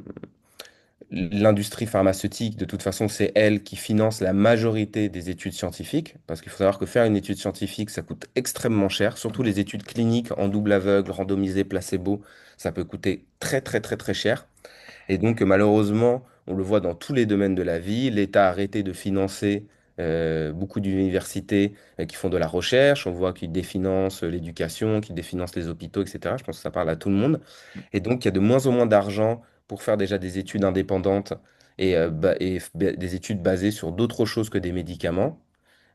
L'industrie pharmaceutique, de toute façon, c'est elle qui finance la majorité des études scientifiques, parce qu'il faut savoir que faire une étude scientifique, ça coûte extrêmement cher, surtout les études cliniques en double aveugle, randomisées, placebo, ça peut coûter très très très très cher. Et donc, malheureusement, on le voit dans tous les domaines de la vie, l'État a arrêté de financer beaucoup d'universités qui font de la recherche, on voit qu'ils définancent l'éducation, qu'ils définancent les hôpitaux, etc. Je pense que ça parle à tout le monde. Et donc, il y a de moins en moins d'argent pour faire déjà des études indépendantes et des études basées sur d'autres choses que des médicaments,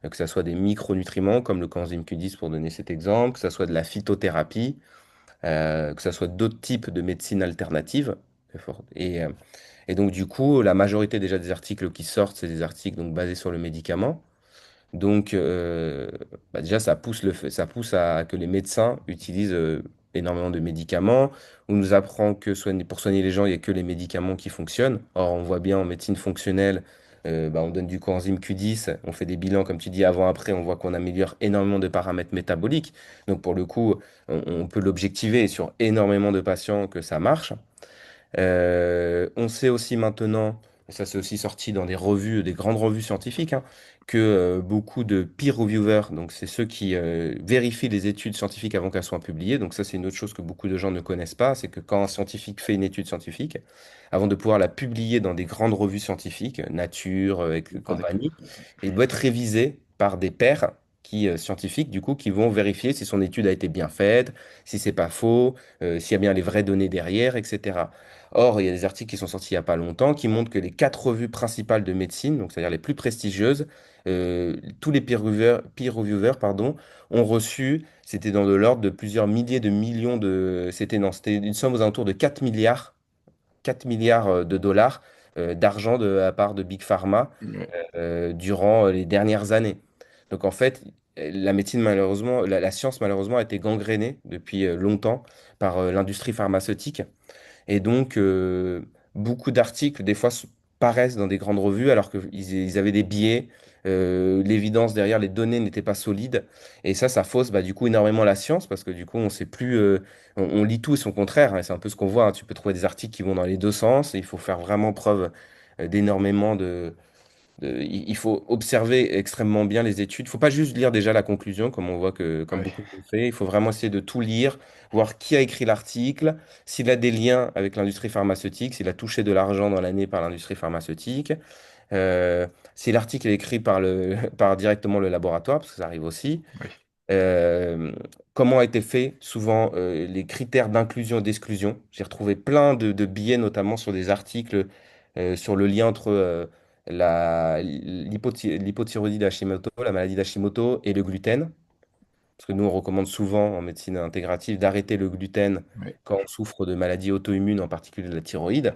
que ce soit des micronutriments comme le coenzyme Q10 pour donner cet exemple, que ce soit de la phytothérapie, que ce soit d'autres types de médecine alternative. Et donc, du coup, la majorité déjà des articles qui sortent, c'est des articles donc, basés sur le médicament. Donc, bah déjà, ça pousse à que les médecins utilisent énormément de médicaments. On nous apprend que pour soigner les gens, il n'y a que les médicaments qui fonctionnent. Or, on voit bien en médecine fonctionnelle, bah, on donne du coenzyme Q10, on fait des bilans, comme tu dis, avant-après, on voit qu'on améliore énormément de paramètres métaboliques. Donc, pour le coup, on peut l'objectiver sur énormément de patients que ça marche. On sait aussi maintenant, et ça c'est aussi sorti dans des revues, des grandes revues scientifiques, hein, que beaucoup de peer reviewers, donc c'est ceux qui vérifient les études scientifiques avant qu'elles soient publiées, donc ça c'est une autre chose que beaucoup de gens ne connaissent pas, c'est que quand un scientifique fait une étude scientifique, avant de pouvoir la publier dans des grandes revues scientifiques, Nature et Par des... compagnie, il doit être révisé par des pairs scientifiques, du coup, qui vont vérifier si son étude a été bien faite, si c'est pas faux, s'il y a bien les vraies données derrière, etc. Or, il y a des articles qui sont sortis il n'y a pas longtemps qui montrent que les quatre revues principales de médecine, donc c'est-à-dire les plus prestigieuses, tous les peer reviewers, pardon, ont reçu, c'était dans de l'ordre de plusieurs milliers de millions de... C'était non, c'était une somme aux alentours de 4 milliards de dollars d'argent de la part de Big Pharma Ouais. durant les dernières années. Donc en fait, la médecine, malheureusement, la science, malheureusement, a été gangrénée depuis longtemps par l'industrie pharmaceutique. Et donc, beaucoup d'articles, des fois, paraissent dans des grandes revues alors qu'ils avaient des biais. L'évidence derrière les données n'était pas solide. Et ça fausse bah, du coup énormément la science parce que du coup, on sait plus, on lit tout et son contraire, hein, et c'est un peu ce qu'on voit, hein. Tu peux trouver des articles qui vont dans les deux sens. Et il faut faire vraiment preuve d'énormément il faut observer extrêmement bien les études. Il ne faut pas juste lire déjà la conclusion, comme on voit que, comme Ouais. beaucoup le fait. Il faut vraiment essayer de tout lire, voir qui a écrit l'article, s'il a des liens avec l'industrie pharmaceutique, s'il a touché de l'argent dans l'année par l'industrie pharmaceutique, si l'article est écrit par par directement le laboratoire, parce que ça arrive aussi. Oui. Euh, Comment a été fait souvent les critères d'inclusion et d'exclusion. J'ai retrouvé plein de billets, notamment sur des articles sur le lien entre l'hypothyroïdie d'Hashimoto, la maladie d'Hashimoto et le gluten. Parce que nous, on recommande souvent en médecine intégrative d'arrêter le gluten Oui. quand on souffre de maladies auto-immunes, en particulier de la thyroïde.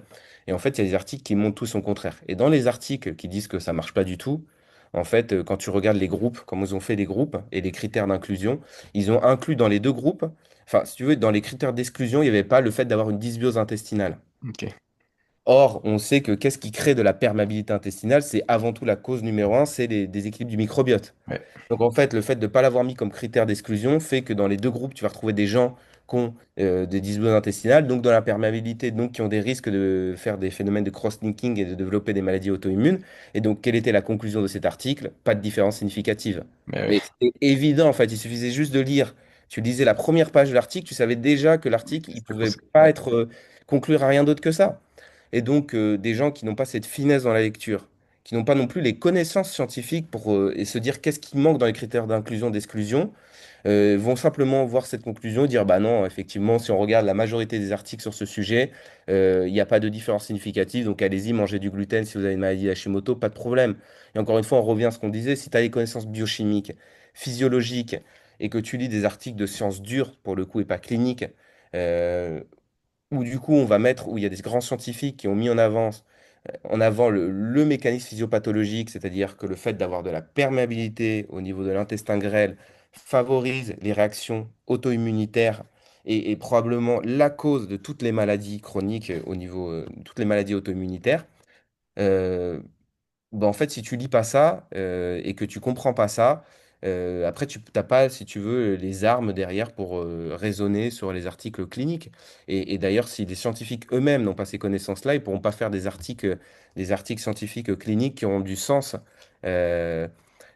Et en fait, il y a des articles qui montrent tout son contraire. Et dans les articles qui disent que ça marche pas du tout, en fait, quand tu regardes les groupes, comment ils ont fait les groupes et les critères d'inclusion, ils ont inclus dans les deux groupes, enfin, si tu veux, dans les critères d'exclusion, il n'y avait pas le fait d'avoir une dysbiose intestinale. Ok. Or, on sait que qu'est-ce qui crée de la perméabilité intestinale? C'est avant tout la cause numéro un, c'est les déséquilibres du microbiote. Ouais. Donc en fait, le fait de ne pas l'avoir mis comme critère d'exclusion fait que dans les deux groupes, tu vas retrouver des gens qui ont des dysbioses intestinales, donc dans la perméabilité, donc qui ont des risques de faire des phénomènes de cross-linking et de développer des maladies auto-immunes. Et donc, quelle était la conclusion de cet article? Pas de différence significative. Mais oui. Mais c'est évident, en fait, il suffisait juste de lire. Tu lisais la première page de l'article, tu savais déjà que l'article, il C'était pouvait possible. pas Ouais. être conclure à rien d'autre que ça. Et donc, des gens qui n'ont pas cette finesse dans la lecture, qui n'ont pas non plus les connaissances scientifiques pour et se dire qu'est-ce qui manque dans les critères d'inclusion, d'exclusion, vont simplement voir cette conclusion et dire, bah non, effectivement, si on regarde la majorité des articles sur ce sujet, il n'y a pas de différence significative, donc allez-y, mangez du gluten si vous avez une maladie Hashimoto, pas de problème. Et encore une fois, on revient à ce qu'on disait, si tu as les connaissances biochimiques, physiologiques, et que tu lis des articles de sciences dures, pour le coup, et pas cliniques, euh, où du coup on va mettre, où il y a des grands scientifiques qui ont mis en avant le mécanisme physiopathologique, c'est-à-dire que le fait d'avoir de la perméabilité au niveau de l'intestin grêle favorise les réactions auto-immunitaires et probablement la cause de toutes les maladies chroniques au niveau, toutes les maladies auto-immunitaires. Euh, bah, en fait, si tu lis pas ça et que tu comprends pas ça, après, tu n'as pas, si tu veux, les armes derrière pour raisonner sur les articles cliniques. Et d'ailleurs, si les scientifiques eux-mêmes n'ont pas ces connaissances-là, ils pourront pas faire des articles scientifiques cliniques qui auront du sens. Euh,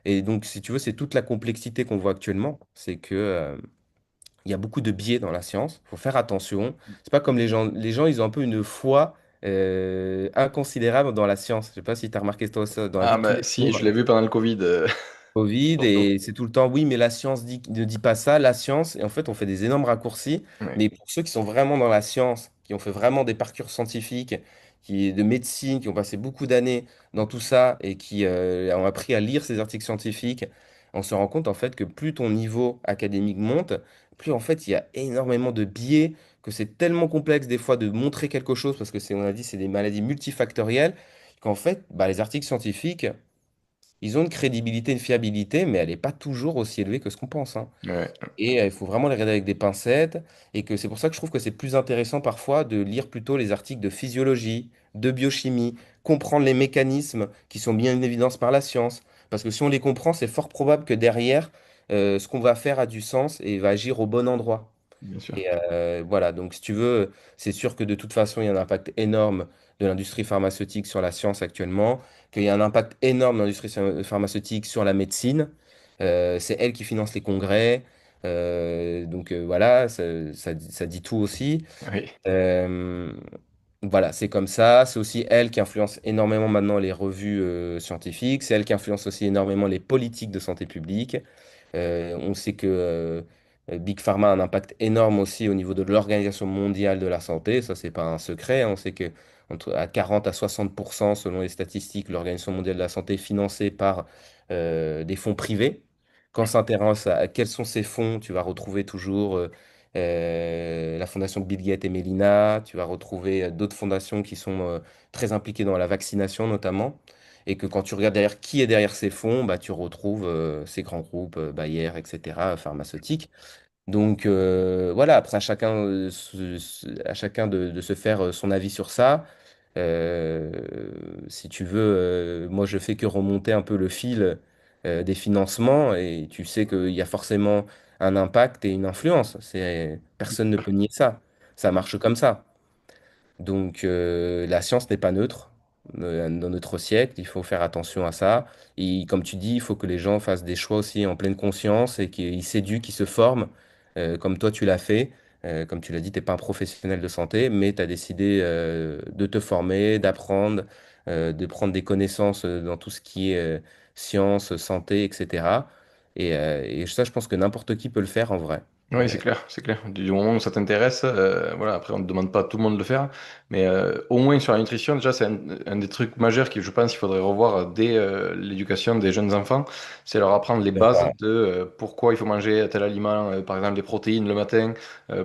et donc, si tu veux, c'est toute la complexité qu'on voit actuellement. C'est que, il y a beaucoup de biais dans la science. Il faut faire attention. C'est pas comme les gens. Les gens, ils ont un peu une foi inconsidérable dans la science. Je sais pas si tu as remarqué toi, ça dans la Ah, vie de tous bah les si, je jours. l'ai vu pendant le Covid, Covid, surtout. et c'est tout le temps, oui, mais la science ne dit pas ça, la science, et en fait, on fait des énormes raccourcis. Ouais. Mais pour ceux qui sont vraiment dans la science, qui ont fait vraiment des parcours scientifiques, de médecine, qui ont passé beaucoup d'années dans tout ça, et qui ont appris à lire ces articles scientifiques, on se rend compte, en fait, que plus ton niveau académique monte, plus, en fait, il y a énormément de biais, que c'est tellement complexe, des fois, de montrer quelque chose, parce que c'est, on a dit, c'est des maladies multifactorielles, qu'en fait, bah, les articles scientifiques, ils ont une crédibilité, une fiabilité, mais elle n'est pas toujours aussi élevée que ce qu'on pense, hein. Ouais, Et il faut vraiment les regarder avec des pincettes. Et que c'est pour ça que je trouve que c'est plus intéressant parfois de lire plutôt les articles de physiologie, de biochimie, comprendre les mécanismes qui sont bien en évidence par la science. Parce que si on les comprend, c'est fort probable que derrière, ce qu'on va faire a du sens et va agir au bon endroit. bien sûr. Et voilà, donc si tu veux, c'est sûr que de toute façon, il y a un impact énorme de l'industrie pharmaceutique sur la science actuellement, qu'il y a un impact énorme de l'industrie pharmaceutique sur la médecine. C'est elle qui finance les congrès. Donc voilà, ça dit tout aussi. Oui, Euh, voilà, c'est comme ça. C'est aussi elle qui influence énormément maintenant les revues scientifiques. C'est elle qui influence aussi énormément les politiques de santé publique. On sait que Big Pharma a un impact énorme aussi au niveau de l'Organisation mondiale de la santé. Ça, c'est pas un secret, hein. On sait que à 40 à 60% selon les statistiques, l'Organisation mondiale de la santé est financée par des fonds privés. Quand on s'intéresse à quels sont ces fonds, tu vas retrouver toujours la fondation de Bill Gates et Melinda. Tu vas retrouver d'autres fondations qui sont très impliquées dans la vaccination notamment. Et que quand tu regardes derrière qui est derrière ces fonds, bah, tu retrouves ces grands groupes, Bayer, etc., pharmaceutiques. Donc voilà, après à chacun de se faire son avis sur ça. Euh, Si tu veux, moi je fais que remonter un peu le fil des financements et tu sais qu'il y a forcément un impact et une influence. Personne ne peut nier ça. Ça marche comme ça. Donc, la science n'est pas neutre dans notre siècle, il faut faire attention à ça. Et comme tu dis, il faut que les gens fassent des choix aussi en pleine conscience et qu'ils s'éduquent, qu'ils se forment, comme toi tu l'as fait. Comme tu l'as dit, tu n'es pas un professionnel de santé, mais tu as décidé de te former, d'apprendre, de prendre des connaissances dans tout ce qui est science, santé, etc. Et ça, je pense que n'importe qui peut le faire en vrai. oui, c'est clair, c'est clair. Du moment où ça t'intéresse, voilà, après on ne demande pas à tout le monde de le faire, mais au moins sur la nutrition, déjà c'est un des trucs majeurs que je pense qu'il faudrait revoir dès l'éducation des jeunes enfants, c'est leur apprendre les bases de pourquoi il faut manger tel aliment, par exemple des protéines le matin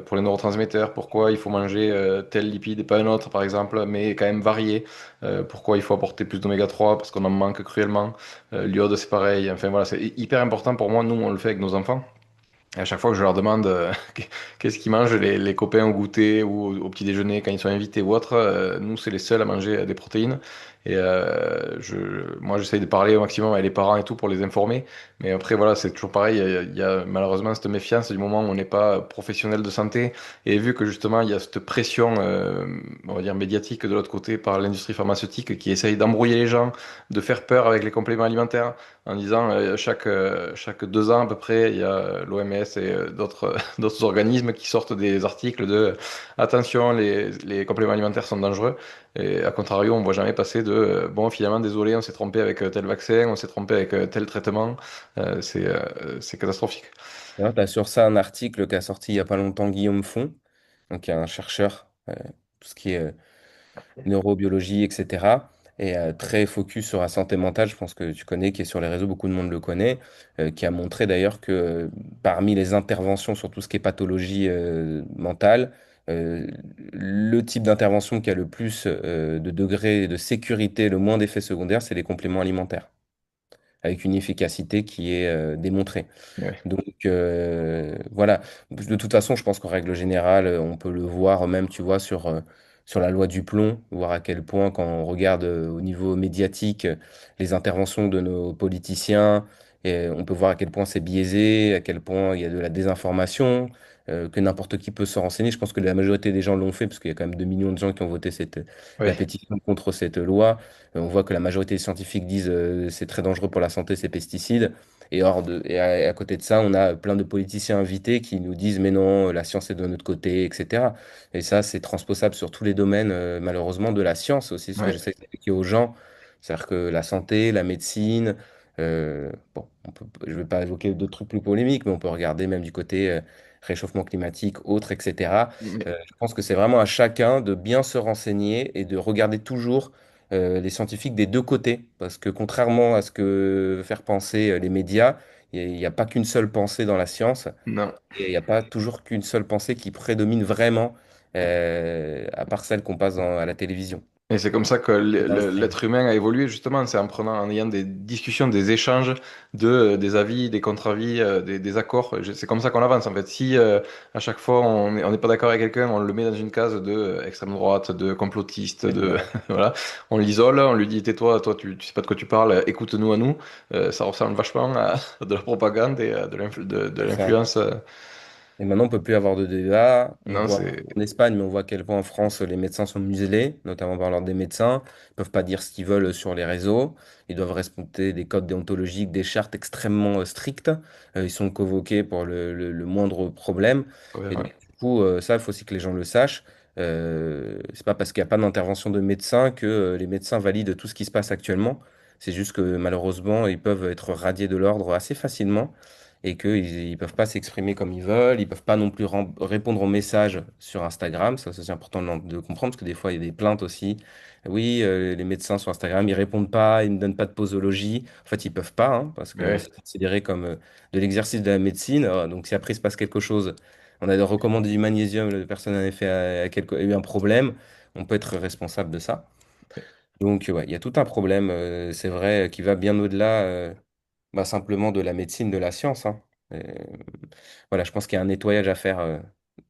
pour les neurotransmetteurs, pourquoi il faut manger tel lipide et pas un autre par exemple, mais quand même varié, pourquoi il faut apporter plus d'oméga 3 parce qu'on en manque cruellement, l'iode c'est pareil, enfin voilà, c'est hyper important pour moi, nous on le fait avec nos enfants. Et à chaque fois que je leur demande qu'est-ce qu'ils mangent les copains au goûter ou au petit déjeuner quand ils sont invités ou autre, nous c'est les seuls à manger des protéines. Et moi j'essaye de parler au maximum avec les parents et tout pour les informer. Mais après voilà, c'est toujours pareil, il y a malheureusement cette méfiance du moment où on n'est pas professionnel de santé. Et vu que justement il y a cette pression, on va dire médiatique de l'autre côté par l'industrie pharmaceutique qui essaye d'embrouiller les gens, de faire peur avec les compléments alimentaires en disant chaque 2 ans à peu près, il y a l'OMS et d'autres d'autres organismes qui sortent des articles de attention, les compléments alimentaires sont dangereux. Et à contrario, on ne voit jamais passer de bon, finalement, désolé, on s'est trompé avec tel vaccin, on s'est trompé avec tel traitement. C'est catastrophique. Tu as sur ça un article qu'a sorti il n'y a pas longtemps Guillaume Font, donc qui est un chercheur, tout ce qui est neurobiologie, etc. Et très focus sur la santé mentale, je pense que tu connais, qui est sur les réseaux, beaucoup de monde le connaît, qui a montré d'ailleurs que parmi les interventions sur tout ce qui est pathologie mentale, euh, le type d'intervention qui a le plus de degrés de sécurité, le moins d'effets secondaires, c'est les compléments alimentaires, avec une efficacité qui est démontrée. Ouais. Donc voilà, de toute façon, je pense qu'en règle générale, on peut le voir même, tu vois, sur la loi du plomb, voir à quel point, quand on regarde au niveau médiatique les interventions de nos politiciens, et on peut voir à quel point c'est biaisé, à quel point il y a de la désinformation, que n'importe qui peut se renseigner. Je pense que la majorité des gens l'ont fait, parce qu'il y a quand même 2 millions de gens qui ont voté la Ouais. pétition contre cette loi. On voit que la majorité des scientifiques disent c'est très dangereux pour la santé, ces pesticides. Et à côté de ça, on a plein de politiciens invités qui nous disent mais non, la science est de notre côté, etc. Et ça, c'est transposable sur tous les domaines, malheureusement, de la science aussi, ce que Ouais. j'essaie d'expliquer aux gens. C'est-à-dire que la santé, la médecine, bon, je ne vais pas évoquer d'autres trucs plus polémiques, mais on peut regarder même du côté réchauffement climatique, autres, etc. Je pense que c'est vraiment à chacun de bien se renseigner et de regarder toujours les scientifiques des deux côtés, parce que contrairement à ce que faire penser les médias, il n'y a pas qu'une seule pensée dans la science, Non. et il n'y a pas toujours qu'une seule pensée qui prédomine vraiment, à part celle qu'on passe à la télévision. Et c'est comme ça que l'être humain a évolué justement, c'est en prenant, en ayant des discussions, des échanges des avis, des contre-avis, des accords. C'est comme ça qu'on avance en fait. Si à chaque fois on n'est pas d'accord avec quelqu'un, on le met dans une case de extrême droite, de complotiste, de Exactement. voilà, on l'isole, on lui dit tais-toi, toi tu sais pas de quoi tu parles, écoute-nous à nous. Ça ressemble vachement à de la propagande et à de C'est ça. l'influence. Et maintenant, on peut plus avoir de débat. On Non, voit c'est en Espagne, mais on voit à quel point en France, les médecins sont muselés, notamment par l'ordre des médecins. Ils peuvent pas dire ce qu'ils veulent sur les réseaux. Ils doivent respecter des codes déontologiques, des chartes extrêmement strictes. Ils sont convoqués pour le moindre problème. ouais, Et donc, ouais. du coup, ça, il faut aussi que les gens le sachent. C'est pas parce qu'il n'y a pas d'intervention de médecins que les médecins valident tout ce qui se passe actuellement. C'est juste que malheureusement, ils peuvent être radiés de l'ordre assez facilement et qu'ils ne peuvent pas s'exprimer comme ils veulent, ils peuvent pas non plus répondre aux messages sur Instagram, ça c'est aussi important de comprendre, parce que des fois il y a des plaintes aussi. Oui, les médecins sur Instagram, ils répondent pas, ils ne donnent pas de posologie. En fait, ils peuvent pas, hein, parce que Ouais. c'est considéré comme de l'exercice de la médecine. Donc si après il se passe quelque chose, on a recommandé du magnésium, la personne en effet a eu un problème, on peut être responsable de ça. Donc ouais, il y a tout un problème, c'est vrai, qui va bien au-delà. Bah, simplement de la médecine, de la science, hein. Et, voilà, je pense qu'il y a un nettoyage à faire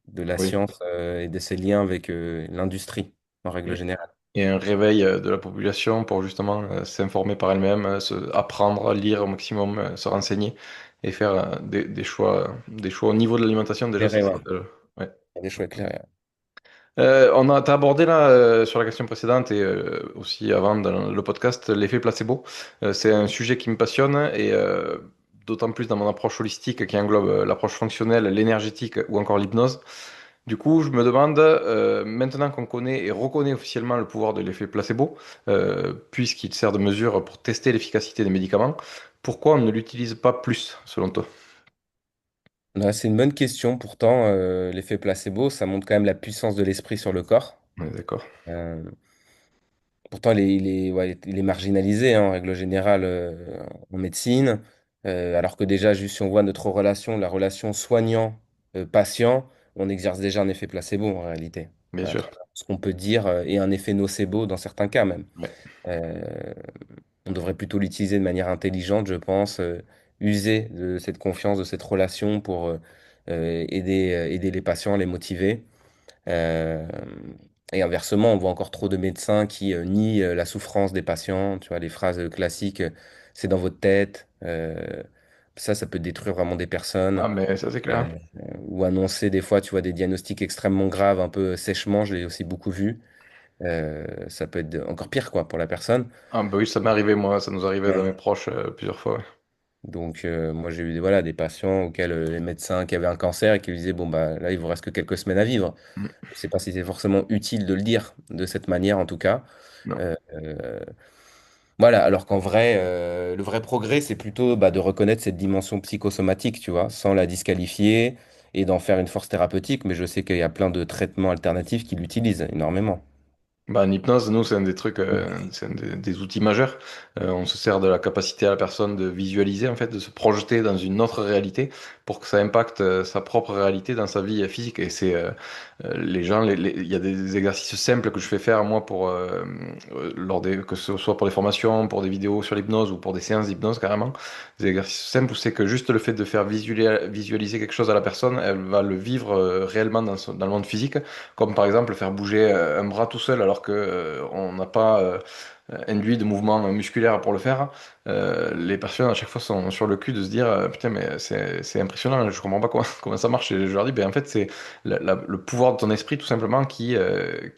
de la Oui. science et de ses liens avec l'industrie, en règle Et, générale. et un réveil de la population pour justement s'informer par elle-même, apprendre, lire au maximum, se renseigner et faire des choix au niveau de l'alimentation déjà, ça Éclairé, c'est ouais. ouais. Il y a des choix éclairés. T'as abordé là sur la question précédente et aussi avant dans le podcast l'effet placebo. C'est un sujet qui me passionne et d'autant plus dans mon approche holistique qui englobe l'approche fonctionnelle, l'énergétique ou encore l'hypnose. Du coup, je me demande, maintenant qu'on connaît et reconnaît officiellement le pouvoir de l'effet placebo, puisqu'il sert de mesure pour tester l'efficacité des médicaments, pourquoi on ne l'utilise pas plus, selon toi? Ouais, c'est une bonne question. Pourtant, l'effet placebo, ça montre quand même la puissance de l'esprit sur le corps. Ouais, d'accord, Euh, Pourtant, ouais, il est marginalisé hein, en règle générale en médecine. Alors que déjà, juste si on voit notre relation, la relation soignant-patient, on exerce déjà un effet placebo en réalité. bien À sûr. travers ce qu'on peut dire et un effet nocebo dans certains cas même. Ouais. Euh, on devrait plutôt l'utiliser de manière intelligente, je pense, user de cette confiance, de cette relation pour aider les patients, les motiver. Euh, et inversement, on voit encore trop de médecins qui nient la souffrance des patients. Tu vois, les phrases classiques, c'est dans votre tête. Ça peut détruire vraiment des Ah, personnes. mais ça c'est clair. Ou annoncer des fois, tu vois, des diagnostics extrêmement graves, un peu sèchement. Je l'ai aussi beaucoup vu. Ça peut être encore pire, quoi, pour la personne. Ah, bah oui, ça m'est arrivé, moi, ça nous arrivait dans mes Ouais. proches plusieurs fois. Ouais. Donc, moi, j'ai eu voilà, des patients auxquels les médecins qui avaient un cancer et qui lui disaient, bon, bah, là, il vous reste que quelques semaines à vivre. Mm. Je ne sais pas si c'est forcément utile de le dire de cette manière, en tout cas. Non. Euh, voilà, alors qu'en vrai, le vrai progrès, c'est plutôt bah, de reconnaître cette dimension psychosomatique, tu vois, sans la disqualifier et d'en faire une force thérapeutique. Mais je sais qu'il y a plein de traitements alternatifs qui l'utilisent énormément. Bah, en hypnose, nous, c'est un des trucs, Mm. c'est un des outils majeurs. On se sert de la capacité à la personne de visualiser, en fait, de se projeter dans une autre réalité pour que ça impacte sa propre réalité dans sa vie physique. Et c'est les gens, il y a des exercices simples que je fais faire moi pour que ce soit pour des formations, pour des vidéos sur l'hypnose ou pour des séances d'hypnose carrément. Des exercices simples où c'est que juste le fait de faire visualiser quelque chose à la personne, elle va le vivre réellement dans le monde physique. Comme par exemple faire bouger un bras tout seul alors que on n'a pas induit de mouvement musculaire pour le faire. Les personnes à chaque fois sont sur le cul de se dire putain mais c'est impressionnant, je comprends pas comment, comment ça marche. Et je leur dis ben en fait c'est le pouvoir de ton esprit tout simplement qui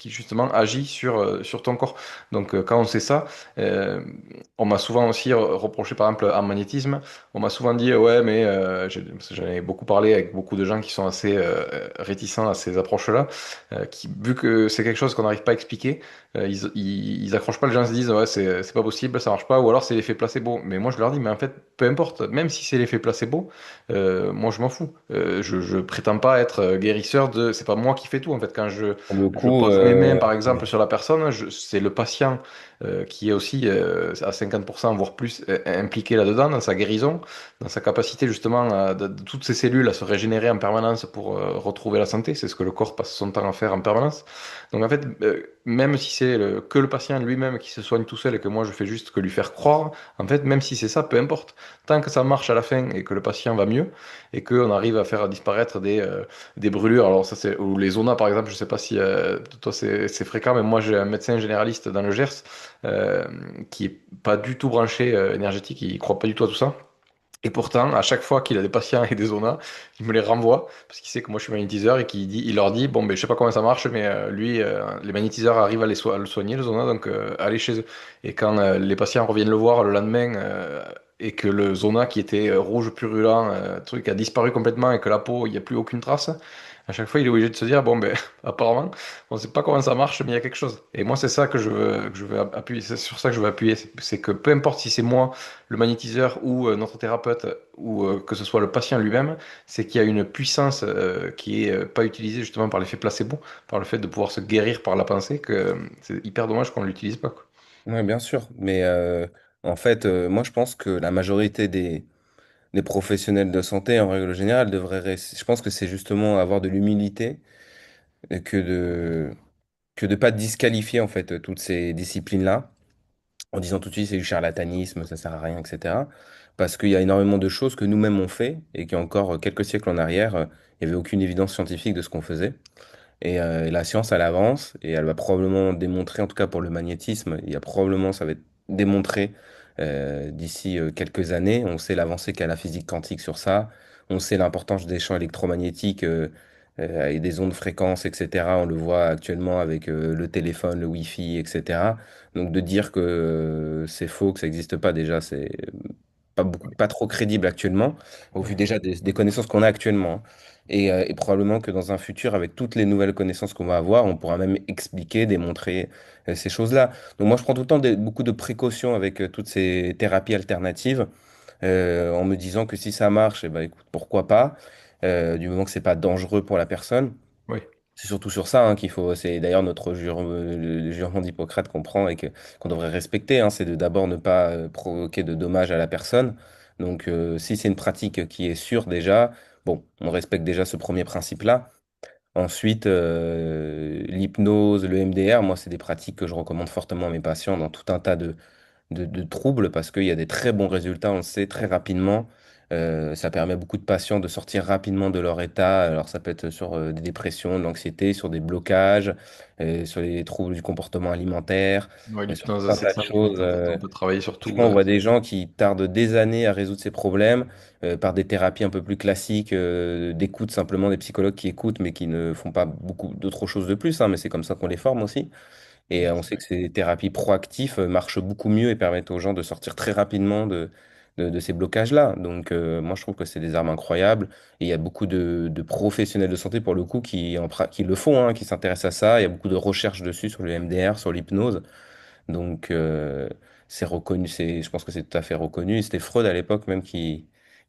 justement agit sur ton corps. Donc quand on sait ça, euh, on m'a souvent aussi reproché par exemple en magnétisme, on m'a souvent dit ouais mais parce que j'en ai beaucoup parlé avec beaucoup de gens qui sont assez réticents à ces approches-là, vu que c'est quelque chose qu'on n'arrive pas à expliquer, ils accrochent pas, les gens se disent, ouais, c'est pas possible, ça marche pas, ou alors c'est l'effet placebo. Mais moi, je leur dis, mais en fait, peu importe, même si c'est l'effet placebo, moi, je m'en fous. Je prétends pas être guérisseur de. C'est pas moi qui fais tout, en fait. Quand Pour le je coup, pose mes mains, par exemple, ouais. sur la personne, c'est le patient qui est aussi à 50%, voire plus, impliqué là-dedans, dans sa guérison, dans sa capacité, justement, de toutes ces cellules à se régénérer en permanence pour retrouver la santé. C'est ce que le corps passe son temps à faire en permanence. Donc en fait, même si c'est que le patient lui-même qui se soigne tout seul et que moi je fais juste que lui faire croire, en fait, même si c'est ça, peu importe. Tant que ça marche à la fin et que le patient va mieux et qu'on arrive à faire disparaître des brûlures, alors ça c'est, ou les zonas par exemple, je sais pas si toi c'est fréquent, mais moi j'ai un médecin généraliste dans le Gers euh, qui est pas du tout branché énergétique, il croit pas du tout à tout ça. Et pourtant, à chaque fois qu'il a des patients et des zonas, il me les renvoie parce qu'il sait que moi je suis magnétiseur et il leur dit, bon ben je sais pas comment ça marche, mais lui, les magnétiseurs arrivent à le soigner le zona, donc allez chez eux. Et quand les patients reviennent le voir le lendemain et que le zona qui était rouge purulent, truc a disparu complètement et que la peau, il n'y a plus aucune trace, à chaque fois il est obligé de se dire, bon ben apparemment, on sait pas comment ça marche, mais il y a quelque chose. Et moi c'est ça que je veux appuyer, c'est sur ça que je veux appuyer, c'est que peu importe si c'est moi le magnétiseur ou notre thérapeute ou que ce soit le patient lui-même, c'est qu'il y a une puissance qui est pas utilisée justement par l'effet placebo, par le fait de pouvoir se guérir par la pensée, que c'est hyper dommage qu'on ne l'utilise pas, quoi. Ouais, bien sûr. Mais en fait, moi, je pense que la majorité des professionnels de santé, en règle générale, devraient je pense que c'est justement avoir de l'humilité et que de pas disqualifier, en fait, toutes ces disciplines-là en disant tout de suite c'est du charlatanisme, ça sert à rien, etc. Parce qu'il y a énormément de choses que nous-mêmes on fait et qu'il y a encore quelques siècles en arrière, il n'y avait aucune évidence scientifique de ce qu'on faisait. Et la science, elle avance et elle va probablement démontrer, en tout cas pour le magnétisme, il y a probablement, ça va être démontré d'ici quelques années. On sait l'avancée qu'a la physique quantique sur ça. On sait l'importance des champs électromagnétiques et des ondes fréquences, etc. On le voit actuellement avec le téléphone, le Wi-Fi, etc. Donc de dire que c'est faux, que ça n'existe pas déjà, c'est pas beaucoup, pas trop crédible actuellement, au vu déjà des connaissances qu'on a actuellement, hein. Et probablement que dans un futur, avec toutes les nouvelles connaissances qu'on va avoir, on pourra même expliquer, démontrer ces choses-là. Donc moi, je prends tout le temps beaucoup de précautions avec toutes ces thérapies alternatives, en me disant que si ça marche, eh ben, écoute, pourquoi pas, du moment que c'est pas dangereux pour la personne. Oui, C'est surtout sur ça hein, qu'il faut. C'est d'ailleurs notre le jurement d'Hippocrate qu'on prend et qu'on devrait respecter. Hein, c'est de d'abord ne pas provoquer de dommages à la personne. Donc, si c'est une pratique qui est sûre déjà, bon, on respecte déjà ce premier principe-là. Ensuite, l'hypnose, le MDR, moi, c'est des pratiques que je recommande fortement à mes patients dans tout un tas de troubles parce qu'il y a des très bons résultats, on le sait, très rapidement. Ça permet à beaucoup de patients de sortir rapidement de leur état. Alors, ça peut être sur des dépressions, de l'anxiété, sur des blocages, sur les troubles du comportement alimentaire, ouais, sur tout l'hypnose, un c'est tas de ça. En choses. fait, on peut travailler sur tout. Franchement, on voit des gens qui tardent des années à résoudre ces problèmes par des thérapies un peu plus classiques, d'écoute simplement, des psychologues qui écoutent mais qui ne font pas beaucoup d'autres choses de plus, hein, mais c'est comme ça qu'on les forme aussi. Et on sait que ces thérapies proactives marchent beaucoup mieux et permettent aux gens de sortir très rapidement de ces blocages-là. Donc, moi, je trouve que c'est des armes incroyables. Et il y a beaucoup de professionnels de santé, pour le coup, qui le font, hein, qui s'intéressent à ça. Il y a beaucoup de recherches dessus sur le MDR, sur l'hypnose. Donc, c'est reconnu. Je pense que c'est tout à fait reconnu. C'était Freud à l'époque même qui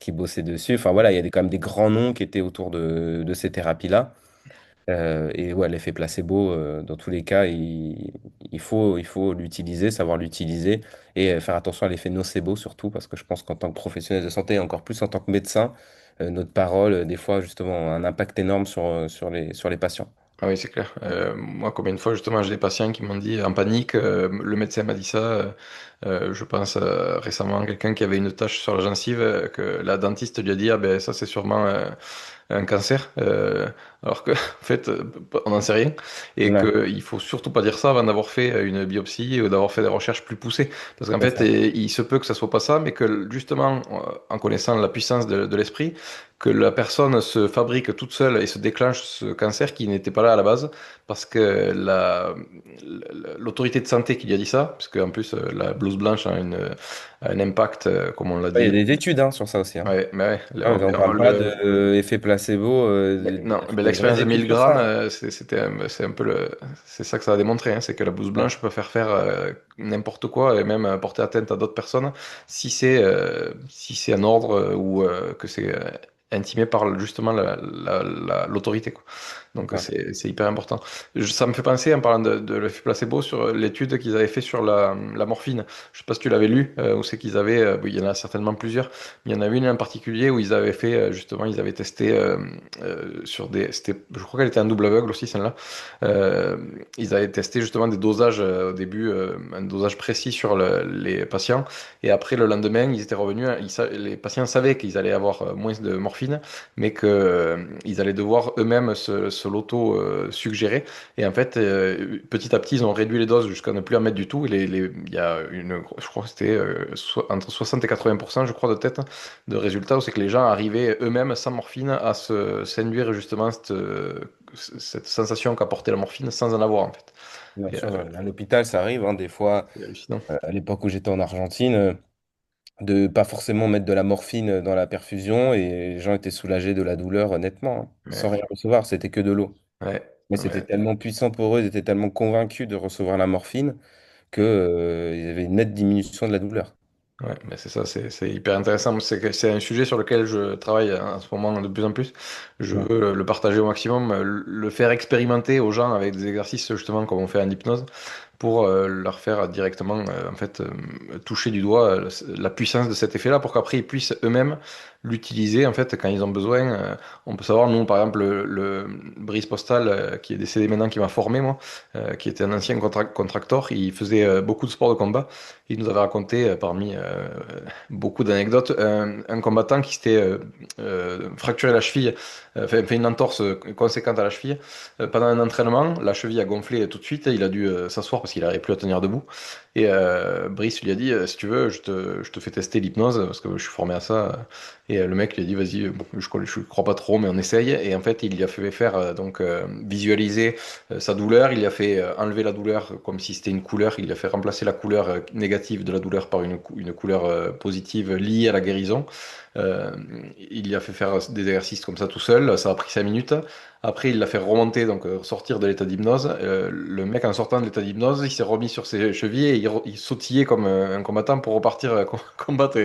bossait dessus. Enfin, voilà, il y a quand même des grands noms qui étaient autour de ces thérapies-là. Et ouais, l'effet placebo, dans tous les cas, il faut l'utiliser, savoir l'utiliser et faire attention à l'effet nocebo surtout, parce que je pense qu'en tant que professionnel de santé, et encore plus en tant que médecin, notre parole, des fois, justement, a un impact énorme sur les patients. Ah oui, c'est clair. Moi, combien de fois, justement, j'ai des patients qui m'ont dit en panique, le médecin m'a dit ça. Je pense récemment à quelqu'un qui avait une tache sur la gencive, que la dentiste lui a dit, ah ben ça, c'est sûrement un cancer, alors que en fait on n'en sait rien et Ouais, qu'il faut surtout pas dire ça avant d'avoir fait une biopsie ou d'avoir fait des recherches plus poussées parce qu'en c'est fait ça. il se peut que ça soit pas ça mais que justement en connaissant la puissance de l'esprit que la personne se fabrique toute seule et se déclenche ce cancer qui n'était pas là à la base parce que l'autorité de santé qui lui a dit ça parce qu'en plus la blouse blanche a un impact comme on l'a Ouais, il y dit. a des études hein, sur ça aussi, hein. Ouais, mais ouais, Ah, on ne parle pas d'effet placebo, Non, il mais y a des vraies l'expérience de études 1000 sur ça, grammes, hein. c'est un peu c'est ça que ça a démontré, hein, c'est que la blouse Ouais, blanche peut faire n'importe quoi et même porter atteinte à d'autres personnes si c'est un ordre ou que c'est intimé par justement l'autorité, quoi. Donc ouais. c'est hyper important. Ça me fait penser, en parlant de l'effet placebo, sur l'étude qu'ils avaient fait sur la morphine. Je sais pas si tu l'avais lu, ou c'est qu'ils avaient, bon, il y en a certainement plusieurs, mais il y en a une en particulier où ils avaient fait, justement, ils avaient testé sur je crois qu'elle était en double aveugle aussi, celle-là. Euh, Ils avaient testé justement des dosages au début, un dosage précis sur les patients, et après le lendemain, ils étaient revenus, les patients savaient qu'ils allaient avoir moins de morphine, mais que ils allaient devoir eux-mêmes se l'auto-suggérer. Et en fait, petit à petit, ils ont réduit les doses jusqu'à ne plus en mettre du tout. Il y a je crois que c'était entre 60 et 80%, je crois, de tête de résultats, où c'est que les gens arrivaient eux-mêmes, sans morphine, à s'induire justement cette sensation qu'apportait la morphine sans en avoir, en fait. Bien Et, sûr, à l'hôpital, ça arrive, hein, des fois, c'est hallucinant. à l'époque où j'étais en Argentine, de pas forcément mettre de la morphine dans la perfusion et les gens étaient soulagés de la douleur, nettement, hein, sans Ouais, rien recevoir, c'était que de l'eau. ouais, Mais c'était ouais. tellement puissant pour eux, ils étaient tellement convaincus de recevoir la morphine que, il y avait une nette diminution de la douleur. Ouais, mais c'est ça, c'est hyper intéressant. Moi, c'est un sujet sur lequel je travaille en ce moment de plus en plus. Je Ouais. veux le partager au maximum, le faire expérimenter aux gens avec des exercices justement comme on fait en hypnose pour leur faire directement en fait toucher du doigt la puissance de cet effet-là pour qu'après ils puissent eux-mêmes l'utiliser en fait quand ils ont besoin. On peut savoir, nous par exemple, le Brice Postal qui est décédé maintenant, qui m'a formé moi, qui était un ancien contractor, il faisait beaucoup de sports de combat. Il nous avait raconté, parmi beaucoup d'anecdotes, un combattant qui s'était fracturé la cheville, fait une entorse conséquente à la cheville. Pendant un entraînement, la cheville a gonflé tout de suite, il a dû s'asseoir parce qu'il n'arrivait plus à tenir debout. Et Brice lui a dit, si tu veux, je te fais tester l'hypnose, parce que je suis formé à ça. Et le mec lui a dit, vas-y, bon, je crois pas trop, mais on essaye. Et en fait, il lui a fait faire, visualiser sa douleur, il lui a fait enlever la douleur comme si c'était une couleur, il lui a fait remplacer la couleur négative de la douleur par une couleur positive liée à la guérison. Euh, il lui a fait faire des exercices comme ça tout seul, ça a pris 5 minutes. Après, il l'a fait remonter, donc sortir de l'état d'hypnose. Le mec, en sortant de l'état d'hypnose, il s'est remis sur ses chevilles et il sautillait comme un combattant pour repartir combattre.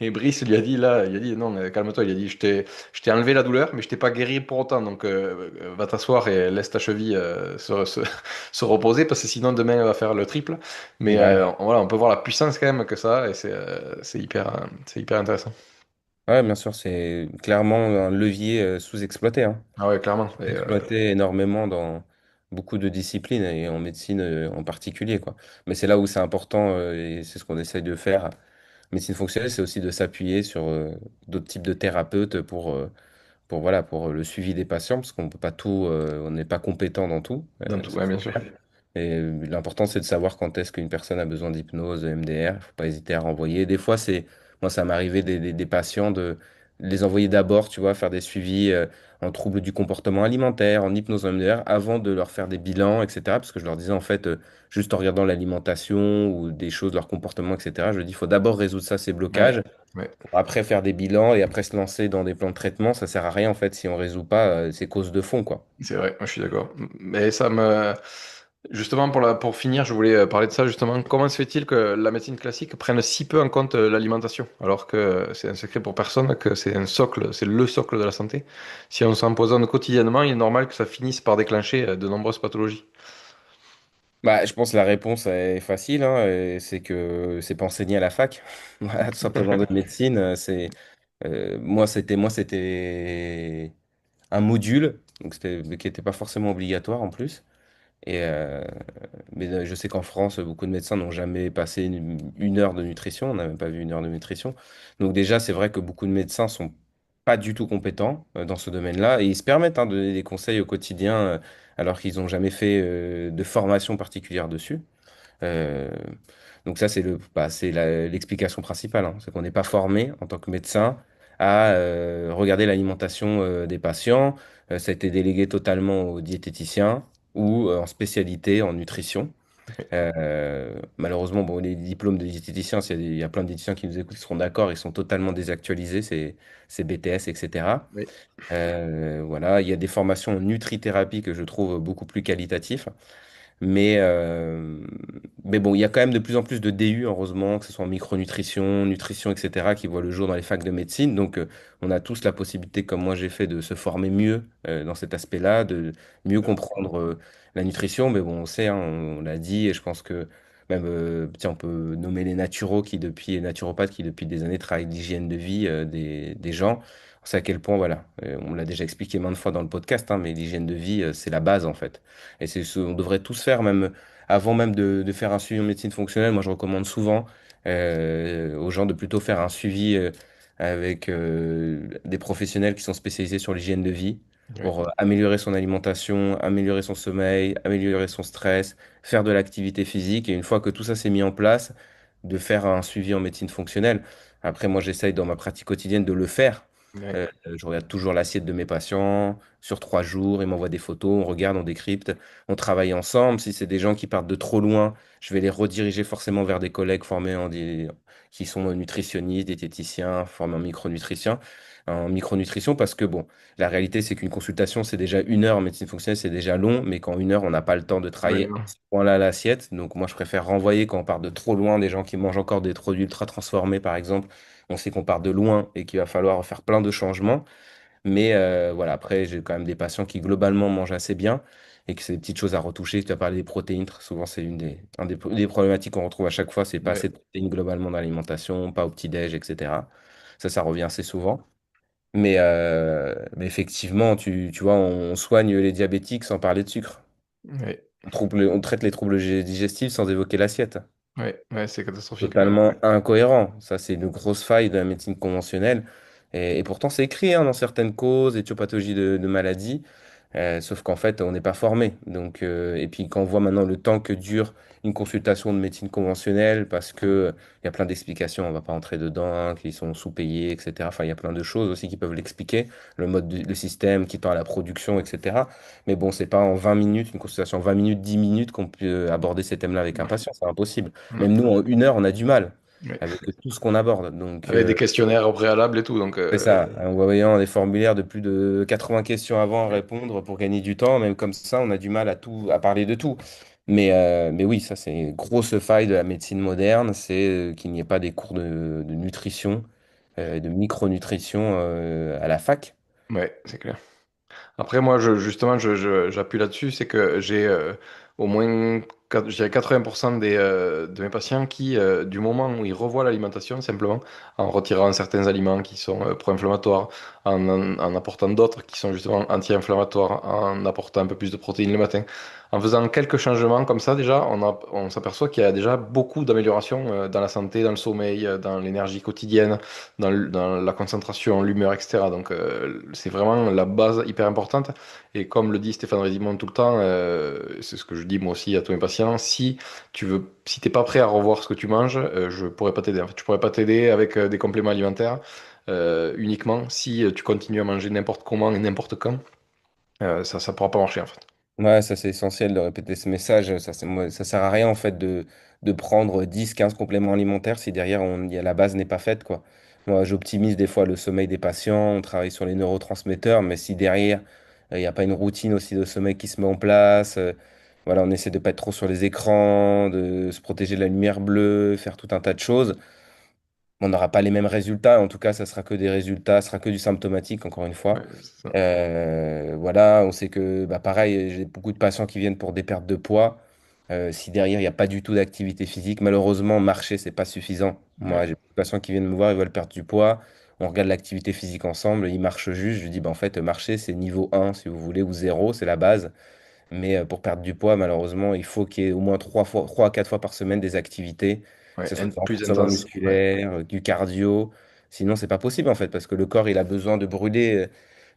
Et Brice lui a dit, là, il a dit, non, calme-toi, il a dit, je t'ai enlevé la douleur, mais je t'ai pas guéri pour autant, donc va t'asseoir et laisse ta cheville se reposer, parce que sinon demain, elle va faire le triple. Mais Ouais. voilà, on peut voir la puissance quand même que ça a, et c'est hyper intéressant. Ouais, bien sûr, c'est clairement un levier, sous-exploité, hein. Ah ouais, clairement. Et, Exploité énormément dans beaucoup de disciplines et en médecine, en particulier, quoi. Mais c'est là où c'est important, et c'est ce qu'on essaye de faire. Médecine fonctionnelle, c'est aussi de s'appuyer sur, d'autres types de thérapeutes pour, voilà, pour le suivi des patients, parce qu'on peut pas tout, on n'est pas compétent dans tout, dans tout, ça ouais, c'est bien sûr. clair. Et l'important, c'est de savoir quand est-ce qu'une personne a besoin d'hypnose, de MDR. Il faut pas hésiter à renvoyer. Des fois, moi, ça m'est arrivé des patients de les envoyer d'abord, tu vois, faire des suivis, en troubles du comportement alimentaire, en hypnose en MDR, avant de leur faire des bilans, etc. Parce que je leur disais, en fait, juste en regardant l'alimentation ou des choses, leur comportement, etc., je dis, il faut d'abord résoudre ça, ces Ouais, blocages, ouais. pour après faire des bilans et après se lancer dans des plans de traitement. Ça sert à rien, en fait, si on résout pas, ces causes de fond, quoi. C'est vrai, moi je suis d'accord. Mais justement, pour finir, je voulais parler de ça justement. Comment se fait-il que la médecine classique prenne si peu en compte l'alimentation, alors que c'est un secret pour personne, que c'est un socle, c'est le socle de la santé. Si on s'empoisonne quotidiennement, il est normal que ça finisse par déclencher de nombreuses pathologies. Bah, je pense que la réponse est facile, hein, et c'est que c'est pas enseigné à la fac. Voilà, tout simplement de médecine. Moi, c'était un module, donc qui n'était pas forcément obligatoire en plus. Et, mais je sais qu'en France, beaucoup de médecins n'ont jamais passé une heure de nutrition. On n'a même pas vu une heure de nutrition. Donc déjà, c'est vrai que beaucoup de médecins sont pas du tout compétents, dans ce domaine-là, et ils se permettent, hein, de donner des conseils au quotidien, alors qu'ils n'ont jamais fait, de formation particulière dessus. Euh, donc ça, c'est l'explication principale, hein. C'est qu'on n'est pas formé en tant que médecin à, regarder l'alimentation, des patients. Ça a été délégué totalement aux diététiciens ou, en spécialité en nutrition. Malheureusement, bon, les diplômes de diététicien, il y a plein de diététiciens qui nous écoutent, qui seront d'accord, ils sont totalement désactualisés, ces BTS, etc. Oui, Voilà, il y a des formations en nutrithérapie que je trouve beaucoup plus qualitatives. Mais, euh, mais bon, il y a quand même de plus en plus de DU, heureusement, que ce soit en micronutrition, nutrition, etc., qui voient le jour dans les facs de médecine. Donc, on a tous la possibilité, comme moi j'ai fait, de se former mieux dans cet aspect-là, de mieux comprendre la nutrition. Mais bon, on sait, hein, on l'a dit, et je pense que même, tiens, on peut nommer les naturopathes qui, depuis des années, travaillent l'hygiène de vie des gens. On sait à quel point, voilà, on l'a déjà expliqué maintes fois dans le podcast, hein, mais l'hygiène de vie, c'est la base, en fait. Et c'est ce qu'on devrait tous faire, même avant même de faire un suivi en médecine fonctionnelle. Moi, je recommande souvent aux gens de plutôt faire un suivi avec des professionnels qui sont spécialisés sur l'hygiène de vie oui, pour améliorer son alimentation, améliorer son sommeil, améliorer son stress, faire de l'activité physique. Et une fois que tout ça s'est mis en place, de faire un suivi en médecine fonctionnelle. Après, moi, j'essaye dans ma pratique quotidienne de le faire. oui, Je regarde toujours l'assiette de mes patients sur 3 jours. Ils m'envoient des photos, on regarde, on décrypte, on travaille ensemble. Si c'est des gens qui partent de trop loin, je vais les rediriger forcément vers des collègues qui sont nutritionnistes, diététiciens, formés en micronutrition, parce que bon, la réalité, c'est qu'une consultation, c'est déjà 1 heure en médecine fonctionnelle, c'est déjà long, mais qu'en 1 heure, on n'a pas le temps de oui, travailler non. à ce point-là l'assiette. Donc moi, je préfère renvoyer quand on part de trop loin, des gens qui mangent encore des produits ultra transformés, par exemple. On sait qu'on part de loin et qu'il va falloir faire plein de changements. Mais voilà, après, j'ai quand même des patients qui globalement mangent assez bien et que c'est des petites choses à retoucher. Tu as parlé des protéines, très souvent, c'est des problématiques qu'on retrouve à chaque fois. C'est pas Oui, assez de protéines globalement dans l'alimentation, pas au petit-déj, etc. Ça revient assez souvent. Mais effectivement, tu vois, on soigne les diabétiques sans parler de sucre. oui, On traite les troubles digestifs sans évoquer l'assiette. oui, oui, c'est catastrophique. Totalement incohérent. Ça, c'est une grosse faille de la médecine conventionnelle. Et pourtant, c'est écrit hein, dans certaines causes, étiopathologies de maladies. Sauf qu'en fait, on n'est pas formé. Donc, et puis, quand on voit maintenant le temps que dure une consultation de médecine conventionnelle, parce que il y a plein d'explications, on ne va pas entrer dedans, hein, qu'ils sont sous-payés, etc. Enfin, il y a plein de choses aussi qui peuvent l'expliquer. Le système qui tend à la production, etc. Mais bon, c'est pas en 20 minutes, une consultation en 20 minutes, 10 minutes qu'on peut aborder ces thèmes-là avec un Ouais, patient. C'est impossible. ouais, Même nous, en 1 heure, on a du mal ouais. avec tout ce qu'on aborde. Donc, Avec des questionnaires au préalable et tout, donc c'est ça. En voyant des formulaires de plus de 80 questions avant à répondre pour gagner du temps, même comme ça, on a du mal à parler de tout. Mais oui, ça, c'est une grosse faille de la médecine moderne, c'est qu'il n'y ait pas des cours de nutrition, de micronutrition à la fac. ouais, c'est clair. Après, moi, justement, j'appuie là-dessus, c'est que j'ai au moins je dirais 80% de mes patients qui, du moment où ils revoient l'alimentation, simplement, en retirant certains aliments qui sont pro-inflammatoires, en apportant d'autres qui sont justement anti-inflammatoires, en apportant un peu plus de protéines le matin, en faisant quelques changements comme ça, déjà, on s'aperçoit qu'il y a déjà beaucoup d'améliorations dans la santé, dans le sommeil, dans l'énergie quotidienne, dans la concentration, l'humeur, etc. Donc, c'est vraiment la base hyper importante. Et comme le dit Stéphane Redimond tout le temps, c'est ce que je dis moi aussi à tous mes patients, si t'es pas prêt à revoir ce que tu manges, je pourrais pas t'aider. En fait, je pourrais pas t'aider avec des compléments alimentaires uniquement si tu continues à manger n'importe comment et n'importe quand. Ça pourra pas marcher en fait. Ouais, ça c'est essentiel de répéter ce message. Ça sert à rien en fait de prendre 10 15 compléments alimentaires si derrière la base n'est pas faite, quoi. Moi, j'optimise des fois le sommeil des patients, on travaille sur les neurotransmetteurs, mais si derrière il n'y a pas une routine aussi de sommeil qui se met en place, voilà, on essaie de pas être trop sur les écrans, de se protéger de la lumière bleue, faire tout un tas de choses. On n'aura pas les mêmes résultats. En tout cas, ça sera que des résultats, ça sera que du symptomatique, encore une fois. Ouais, c'est ça. Voilà, on sait que, bah, pareil, j'ai beaucoup de patients qui viennent pour des pertes de poids. Si derrière, il n'y a pas du tout d'activité physique, malheureusement, marcher, c'est pas suffisant. Moi, Ouais. j'ai beaucoup de patients qui viennent me voir, ils veulent perdre du poids. On regarde l'activité physique ensemble, ils marchent juste. Je lui dis, bah, en fait, marcher, c'est niveau 1, si vous voulez, ou 0, c'est la base. Mais pour perdre du poids, malheureusement, il faut qu'il y ait au moins 3 à 4 fois par semaine des activités, que Ouais, ce soit du plus renforcement intense. Ouais. musculaire, du cardio. Sinon, c'est pas possible en fait, parce que le corps, il a besoin de brûler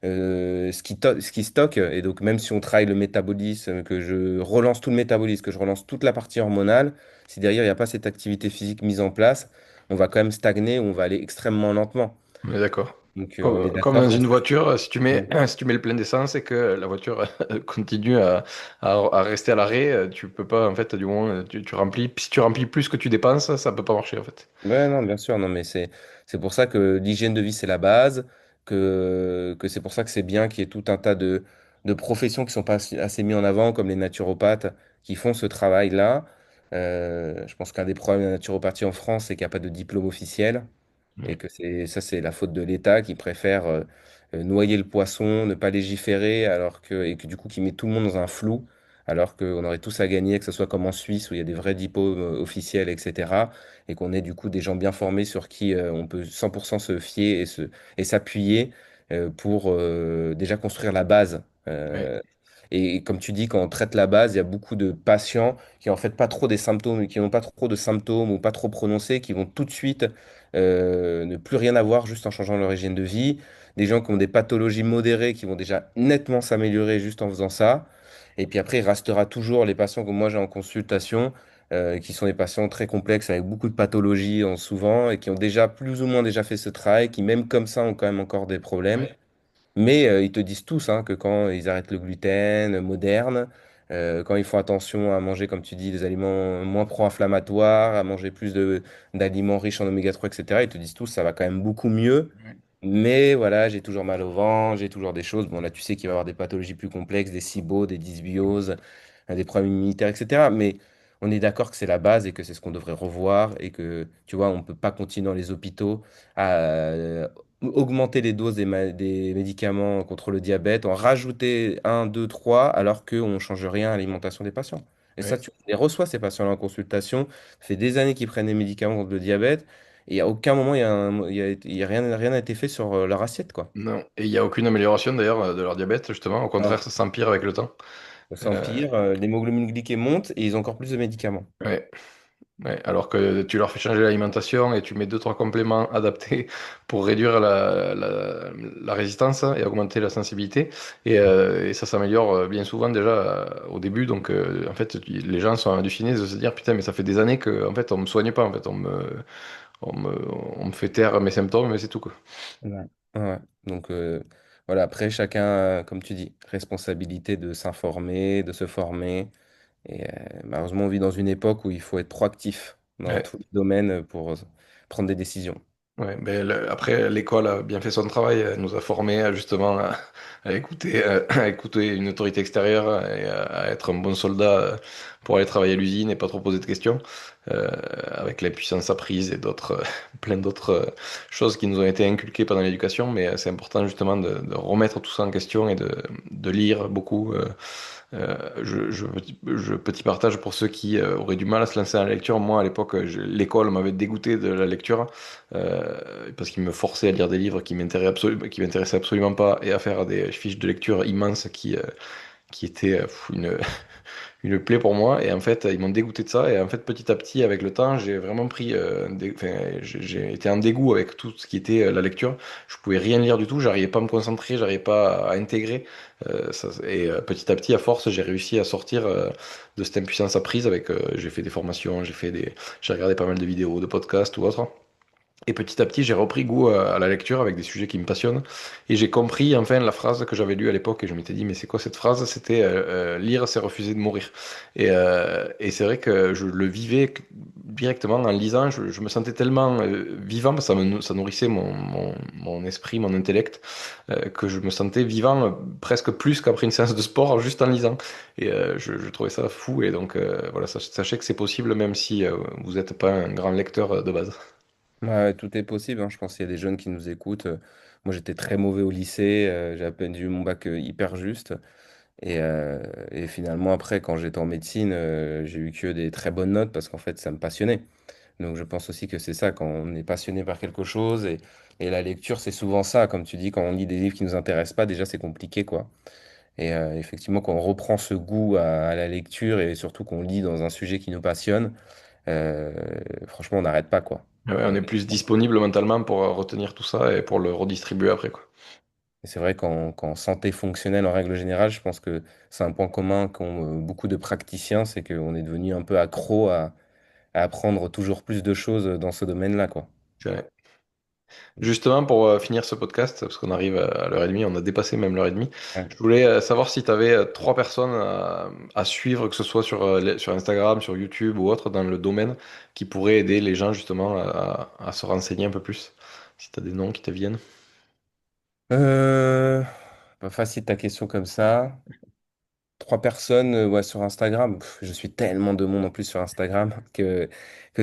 ce qui stocke. Et donc, même si on travaille le métabolisme, que je relance tout le métabolisme, que je relance toute la partie hormonale, si derrière, il n'y a pas cette activité physique mise en place, on va quand même stagner ou on va aller extrêmement lentement. On est d'accord. Donc, on est Comme d'accord dans que une ça. voiture, si tu mets, Ouais. si tu mets le plein d'essence et que la voiture continue à rester à l'arrêt, tu peux pas, en fait, du moment, tu remplis, si tu remplis plus que tu dépenses, ça peut pas marcher, en fait. Ouais, non, bien sûr, non, mais c'est pour ça que l'hygiène de vie, c'est la base, que c'est pour ça que c'est bien qu'il y ait tout un tas de professions qui sont pas assez mis en avant, comme les naturopathes, qui font ce travail-là. Je pense qu'un des problèmes de la naturopathie en France, c'est qu'il n'y a pas de diplôme officiel. Et Ouais, que c'est la faute de l'État qui préfère noyer le poisson, ne pas légiférer, et que du coup qui met tout le monde dans un flou, alors qu'on aurait tous à gagner, que ce soit comme en Suisse où il y a des vrais diplômes officiels, etc. Et qu'on ait du coup des gens bien formés sur qui on peut 100% se fier et s'appuyer pour déjà construire la base. ouais, Et comme tu dis, quand on traite la base, il y a beaucoup de patients qui en fait pas trop des symptômes, qui n'ont pas trop de symptômes ou pas trop prononcés, qui vont tout de suite ne plus rien avoir juste en changeant leur hygiène de vie. Des gens qui ont des pathologies modérées qui vont déjà nettement s'améliorer juste en faisant ça. Et puis après, il restera toujours les patients que moi j'ai en consultation, qui sont des patients très complexes avec beaucoup de pathologies souvent et qui ont déjà plus ou moins déjà fait ce travail, qui même comme ça ont quand même encore des problèmes. ouais, Mais ils te disent tous hein, que quand ils arrêtent le gluten moderne, quand ils font attention à manger, comme tu dis, des aliments moins pro-inflammatoires, à manger plus d'aliments riches en oméga 3, etc., ils te disent tous ça va quand même beaucoup mieux. ouais, Mais voilà, j'ai toujours mal au ventre, j'ai toujours des choses. Bon, là, tu sais qu'il va y avoir des pathologies plus complexes, des SIBO, des dysbioses, des problèmes immunitaires, etc. Mais on est d'accord que c'est la base et que c'est ce qu'on devrait revoir et que, tu vois, on ne peut pas continuer dans les hôpitaux à augmenter les doses des médicaments contre le diabète, en rajouter un, deux, trois, alors qu'on ne change rien à l'alimentation des patients. Et ça, ouais. tu les reçois, ces patients-là en consultation. Ça fait des années qu'ils prennent des médicaments contre le diabète. Et à aucun moment, il y a rien n'a été fait sur leur assiette, quoi. Non. Et il n'y a aucune amélioration d'ailleurs de leur diabète, justement. Au Non. contraire, ça s'empire avec le temps. Ça Euh, empire, l'hémoglobine glyquée monte et ils ont encore plus de médicaments. ouais. Ouais, alors que tu leur fais changer l'alimentation et tu mets deux, trois compléments adaptés pour réduire la résistance et augmenter la sensibilité. Et ça s'améliore bien souvent déjà au début. Donc en fait, les gens sont hallucinés de se dire, putain, mais ça fait des années que en fait, on me soigne pas. En fait, on me, on me fait taire mes symptômes, mais c'est tout, quoi. Ouais. Ouais. Donc voilà, après, chacun, comme tu dis, responsabilité de s'informer, de se former. Et malheureusement, on vit dans une époque où il faut être proactif dans Ouais. tous les domaines pour prendre des décisions. Ouais, ben, après, l'école a bien fait son travail. Elle nous a formés justement à écouter, à écouter une autorité extérieure et à être un bon soldat pour aller travailler à l'usine et pas trop poser de questions, euh, avec l'impuissance apprise et d'autres, plein d'autres choses qui nous ont été inculquées pendant l'éducation. Mais c'est important justement de remettre tout ça en question et de lire beaucoup. Petit partage pour ceux qui auraient du mal à se lancer dans la lecture. Moi, à l'époque, l'école m'avait dégoûté de la lecture parce qu'il me forçait à lire des livres qui m'intéressaient absolument pas et à faire des fiches de lecture immenses qui étaient une plaie pour moi. Et en fait, ils m'ont dégoûté de ça. Et en fait, petit à petit, avec le temps, j'ai vraiment pris, enfin, j'ai été en dégoût avec tout ce qui était la lecture. Je pouvais rien lire du tout. J'arrivais pas à me concentrer. J'arrivais pas à intégrer. Petit à petit, à force, j'ai réussi à sortir de cette impuissance apprise. J'ai fait des formations, j'ai regardé pas mal de vidéos, de podcasts ou autres. Et petit à petit, j'ai repris goût à la lecture avec des sujets qui me passionnent. Et j'ai compris enfin la phrase que j'avais lue à l'époque. Et je m'étais dit, mais c'est quoi cette phrase? C'était lire, c'est refuser de mourir. Et c'est vrai que je le vivais directement en lisant. Je me sentais tellement vivant, parce que ça nourrissait mon esprit, mon intellect, que je me sentais vivant presque plus qu'après une séance de sport juste en lisant. Et je trouvais ça fou. Et donc, voilà, sachez que c'est possible même si vous n'êtes pas un grand lecteur de base. Ouais, tout est possible, hein. Je pense qu'il y a des jeunes qui nous écoutent. Moi, j'étais très mauvais au lycée. J'ai à peine eu mon bac hyper juste. Et finalement, après, quand j'étais en médecine, j'ai eu que des très bonnes notes parce qu'en fait, ça me passionnait. Donc, je pense aussi que c'est ça, quand on est passionné par quelque chose. Et la lecture, c'est souvent ça. Comme tu dis, quand on lit des livres qui nous intéressent pas, déjà, c'est compliqué, quoi. Et effectivement, quand on reprend ce goût à la lecture et surtout qu'on lit dans un sujet qui nous passionne, euh, franchement, on n'arrête pas, quoi. Ouais, on est plus disponible mentalement pour retenir tout ça et pour le redistribuer après, quoi. Et c'est vrai qu'en santé fonctionnelle, en règle générale, je pense que c'est un point commun qu'ont beaucoup de praticiens, c'est qu'on est devenu un peu accro à apprendre toujours plus de choses dans ce domaine-là, quoi. Ouais. Justement, pour finir ce podcast, parce qu'on arrive à l'heure et demie, on a dépassé même l'heure et demie, Ouais. je voulais savoir si tu avais trois personnes à suivre, que ce soit sur Instagram, sur YouTube ou autre, dans le domaine, qui pourraient aider les gens justement à se renseigner un peu plus. Si tu as des noms qui te viennent. Euh, Pas facile ta question comme ça. Trois personnes ouais, sur Instagram. Je suis tellement de monde en plus sur Instagram que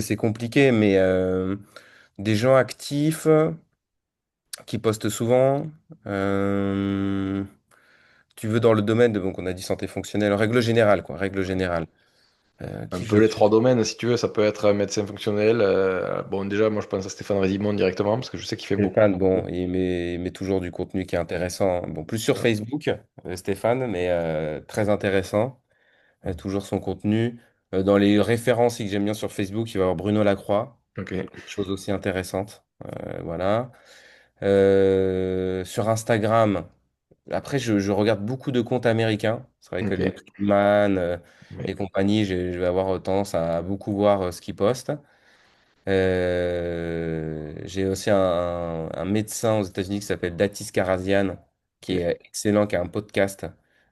c'est compliqué, mais des gens actifs qui postent souvent. euh, Tu veux dans le domaine de, donc on a dit santé fonctionnelle, en règle générale, quoi, règle générale. Un Qui peu je les suis? trois domaines, si tu veux, ça peut être un médecin fonctionnel. Bon, déjà, moi je pense à Stéphane Rédimond directement, parce que je sais qu'il fait beaucoup. Stéphane, bon, il met toujours du contenu qui est intéressant, hein. Bon, plus sur Ouais. Facebook, Stéphane, mais très intéressant. Toujours son contenu. Dans les références que j'aime bien sur Facebook, il va y avoir Bruno Lacroix, Ok, qui fait des choses aussi intéressantes. Voilà. Sur Instagram, après, je regarde beaucoup de comptes américains. C'est vrai que ok, Nick Friedman et oui, compagnie, je vais avoir tendance à beaucoup voir ce qu'ils postent. J'ai aussi un médecin aux États-Unis qui s'appelle Datis Karazian, qui ok, est excellent, qui a un podcast,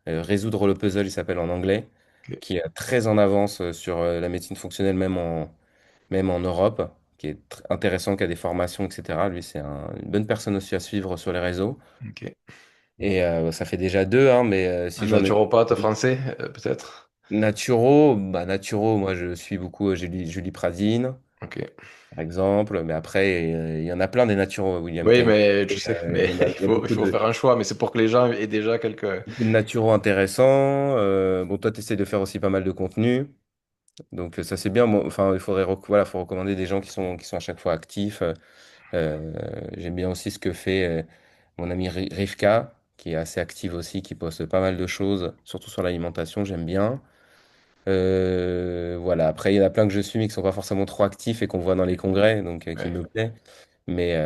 Résoudre le puzzle, il s'appelle en anglais, ok, qui est très en avance sur la médecine fonctionnelle, même en Europe, qui est intéressant, qui a des formations, etc. Lui, c'est une bonne personne aussi à suivre sur les réseaux. ok. Et ça fait déjà deux, hein, mais Un si j'en ai naturopathe français, peut-être? Naturo, moi je suis beaucoup Julie Prazine, Ok. par exemple, mais après, il y en a plein des naturaux, William Oui, Kane. mais tu sais, mais Il y a il faut faire un choix, mais c'est pour que les gens aient déjà quelques. beaucoup de naturaux intéressants. Bon, toi, tu essaies de faire aussi pas mal de contenu. Donc, ça, c'est bien. Enfin, voilà, faut recommander des gens qui sont à chaque fois actifs. J'aime bien aussi ce que fait mon ami Rivka, qui est assez active aussi, qui poste pas mal de choses, surtout sur l'alimentation. J'aime bien. Voilà. Après, il y en a plein que je suis, mais qui sont pas forcément trop actifs et qu'on voit dans les congrès, donc qui Ouais. me plaît. Mais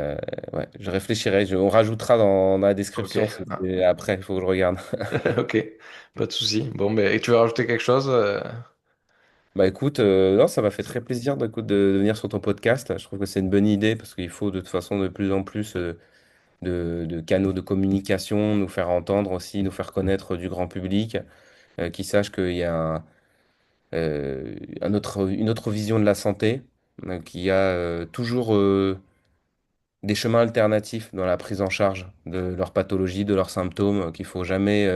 ouais, je réfléchirai. On rajoutera dans la Ok. description. Ah. Après, il faut que je regarde. Ok. Pas de souci. Bon, mais et tu veux rajouter quelque chose? Bah écoute, non, ça m'a fait très plaisir de venir sur ton podcast. Je trouve que c'est une bonne idée parce qu'il faut de toute façon de plus en plus de canaux de communication, nous faire entendre aussi, nous faire connaître du grand public, qui sache qu'il y a une autre vision de la santé, qu'il y a toujours des chemins alternatifs dans la prise en charge de leurs pathologies, de leurs symptômes, qu'il faut jamais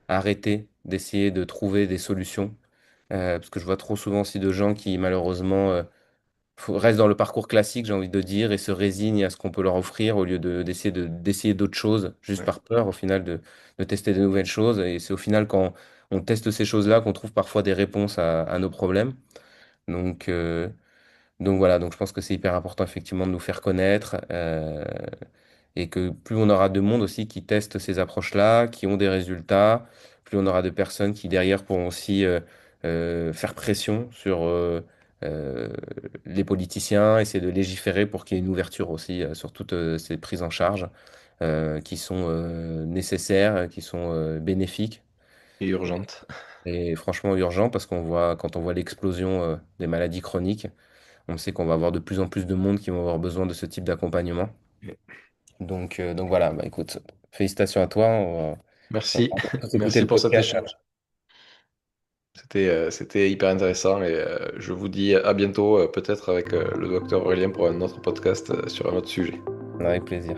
arrêter d'essayer de trouver des solutions. Parce que je vois trop souvent aussi de gens qui malheureusement restent dans le parcours classique, j'ai envie de dire, et se résignent à ce qu'on peut leur offrir au lieu d'essayer d'autres choses, juste Ouais. par peur au final de tester de nouvelles choses. Et c'est au final quand on teste ces choses-là qu'on trouve parfois des réponses à nos problèmes. Donc, euh, donc voilà, donc je pense que c'est hyper important effectivement de nous faire connaître et que plus on aura de monde aussi qui teste ces approches-là, qui ont des résultats, plus on aura de personnes qui derrière pourront aussi faire pression sur euh, les politiciens, essayer de légiférer pour qu'il y ait une ouverture aussi sur toutes ces prises en charge qui sont nécessaires, qui sont bénéfiques Et urgente. et franchement urgents parce qu'on voit quand on voit l'explosion des maladies chroniques. On sait qu'on va avoir de plus en plus de monde qui vont avoir besoin de ce type d'accompagnement. Donc voilà, bah écoute, félicitations à toi. Merci. On va tous écouter Merci le pour cet podcast. échange. C'était hyper intéressant et je vous dis à bientôt, peut-être avec le docteur Aurélien pour un autre podcast sur un autre sujet. Avec plaisir.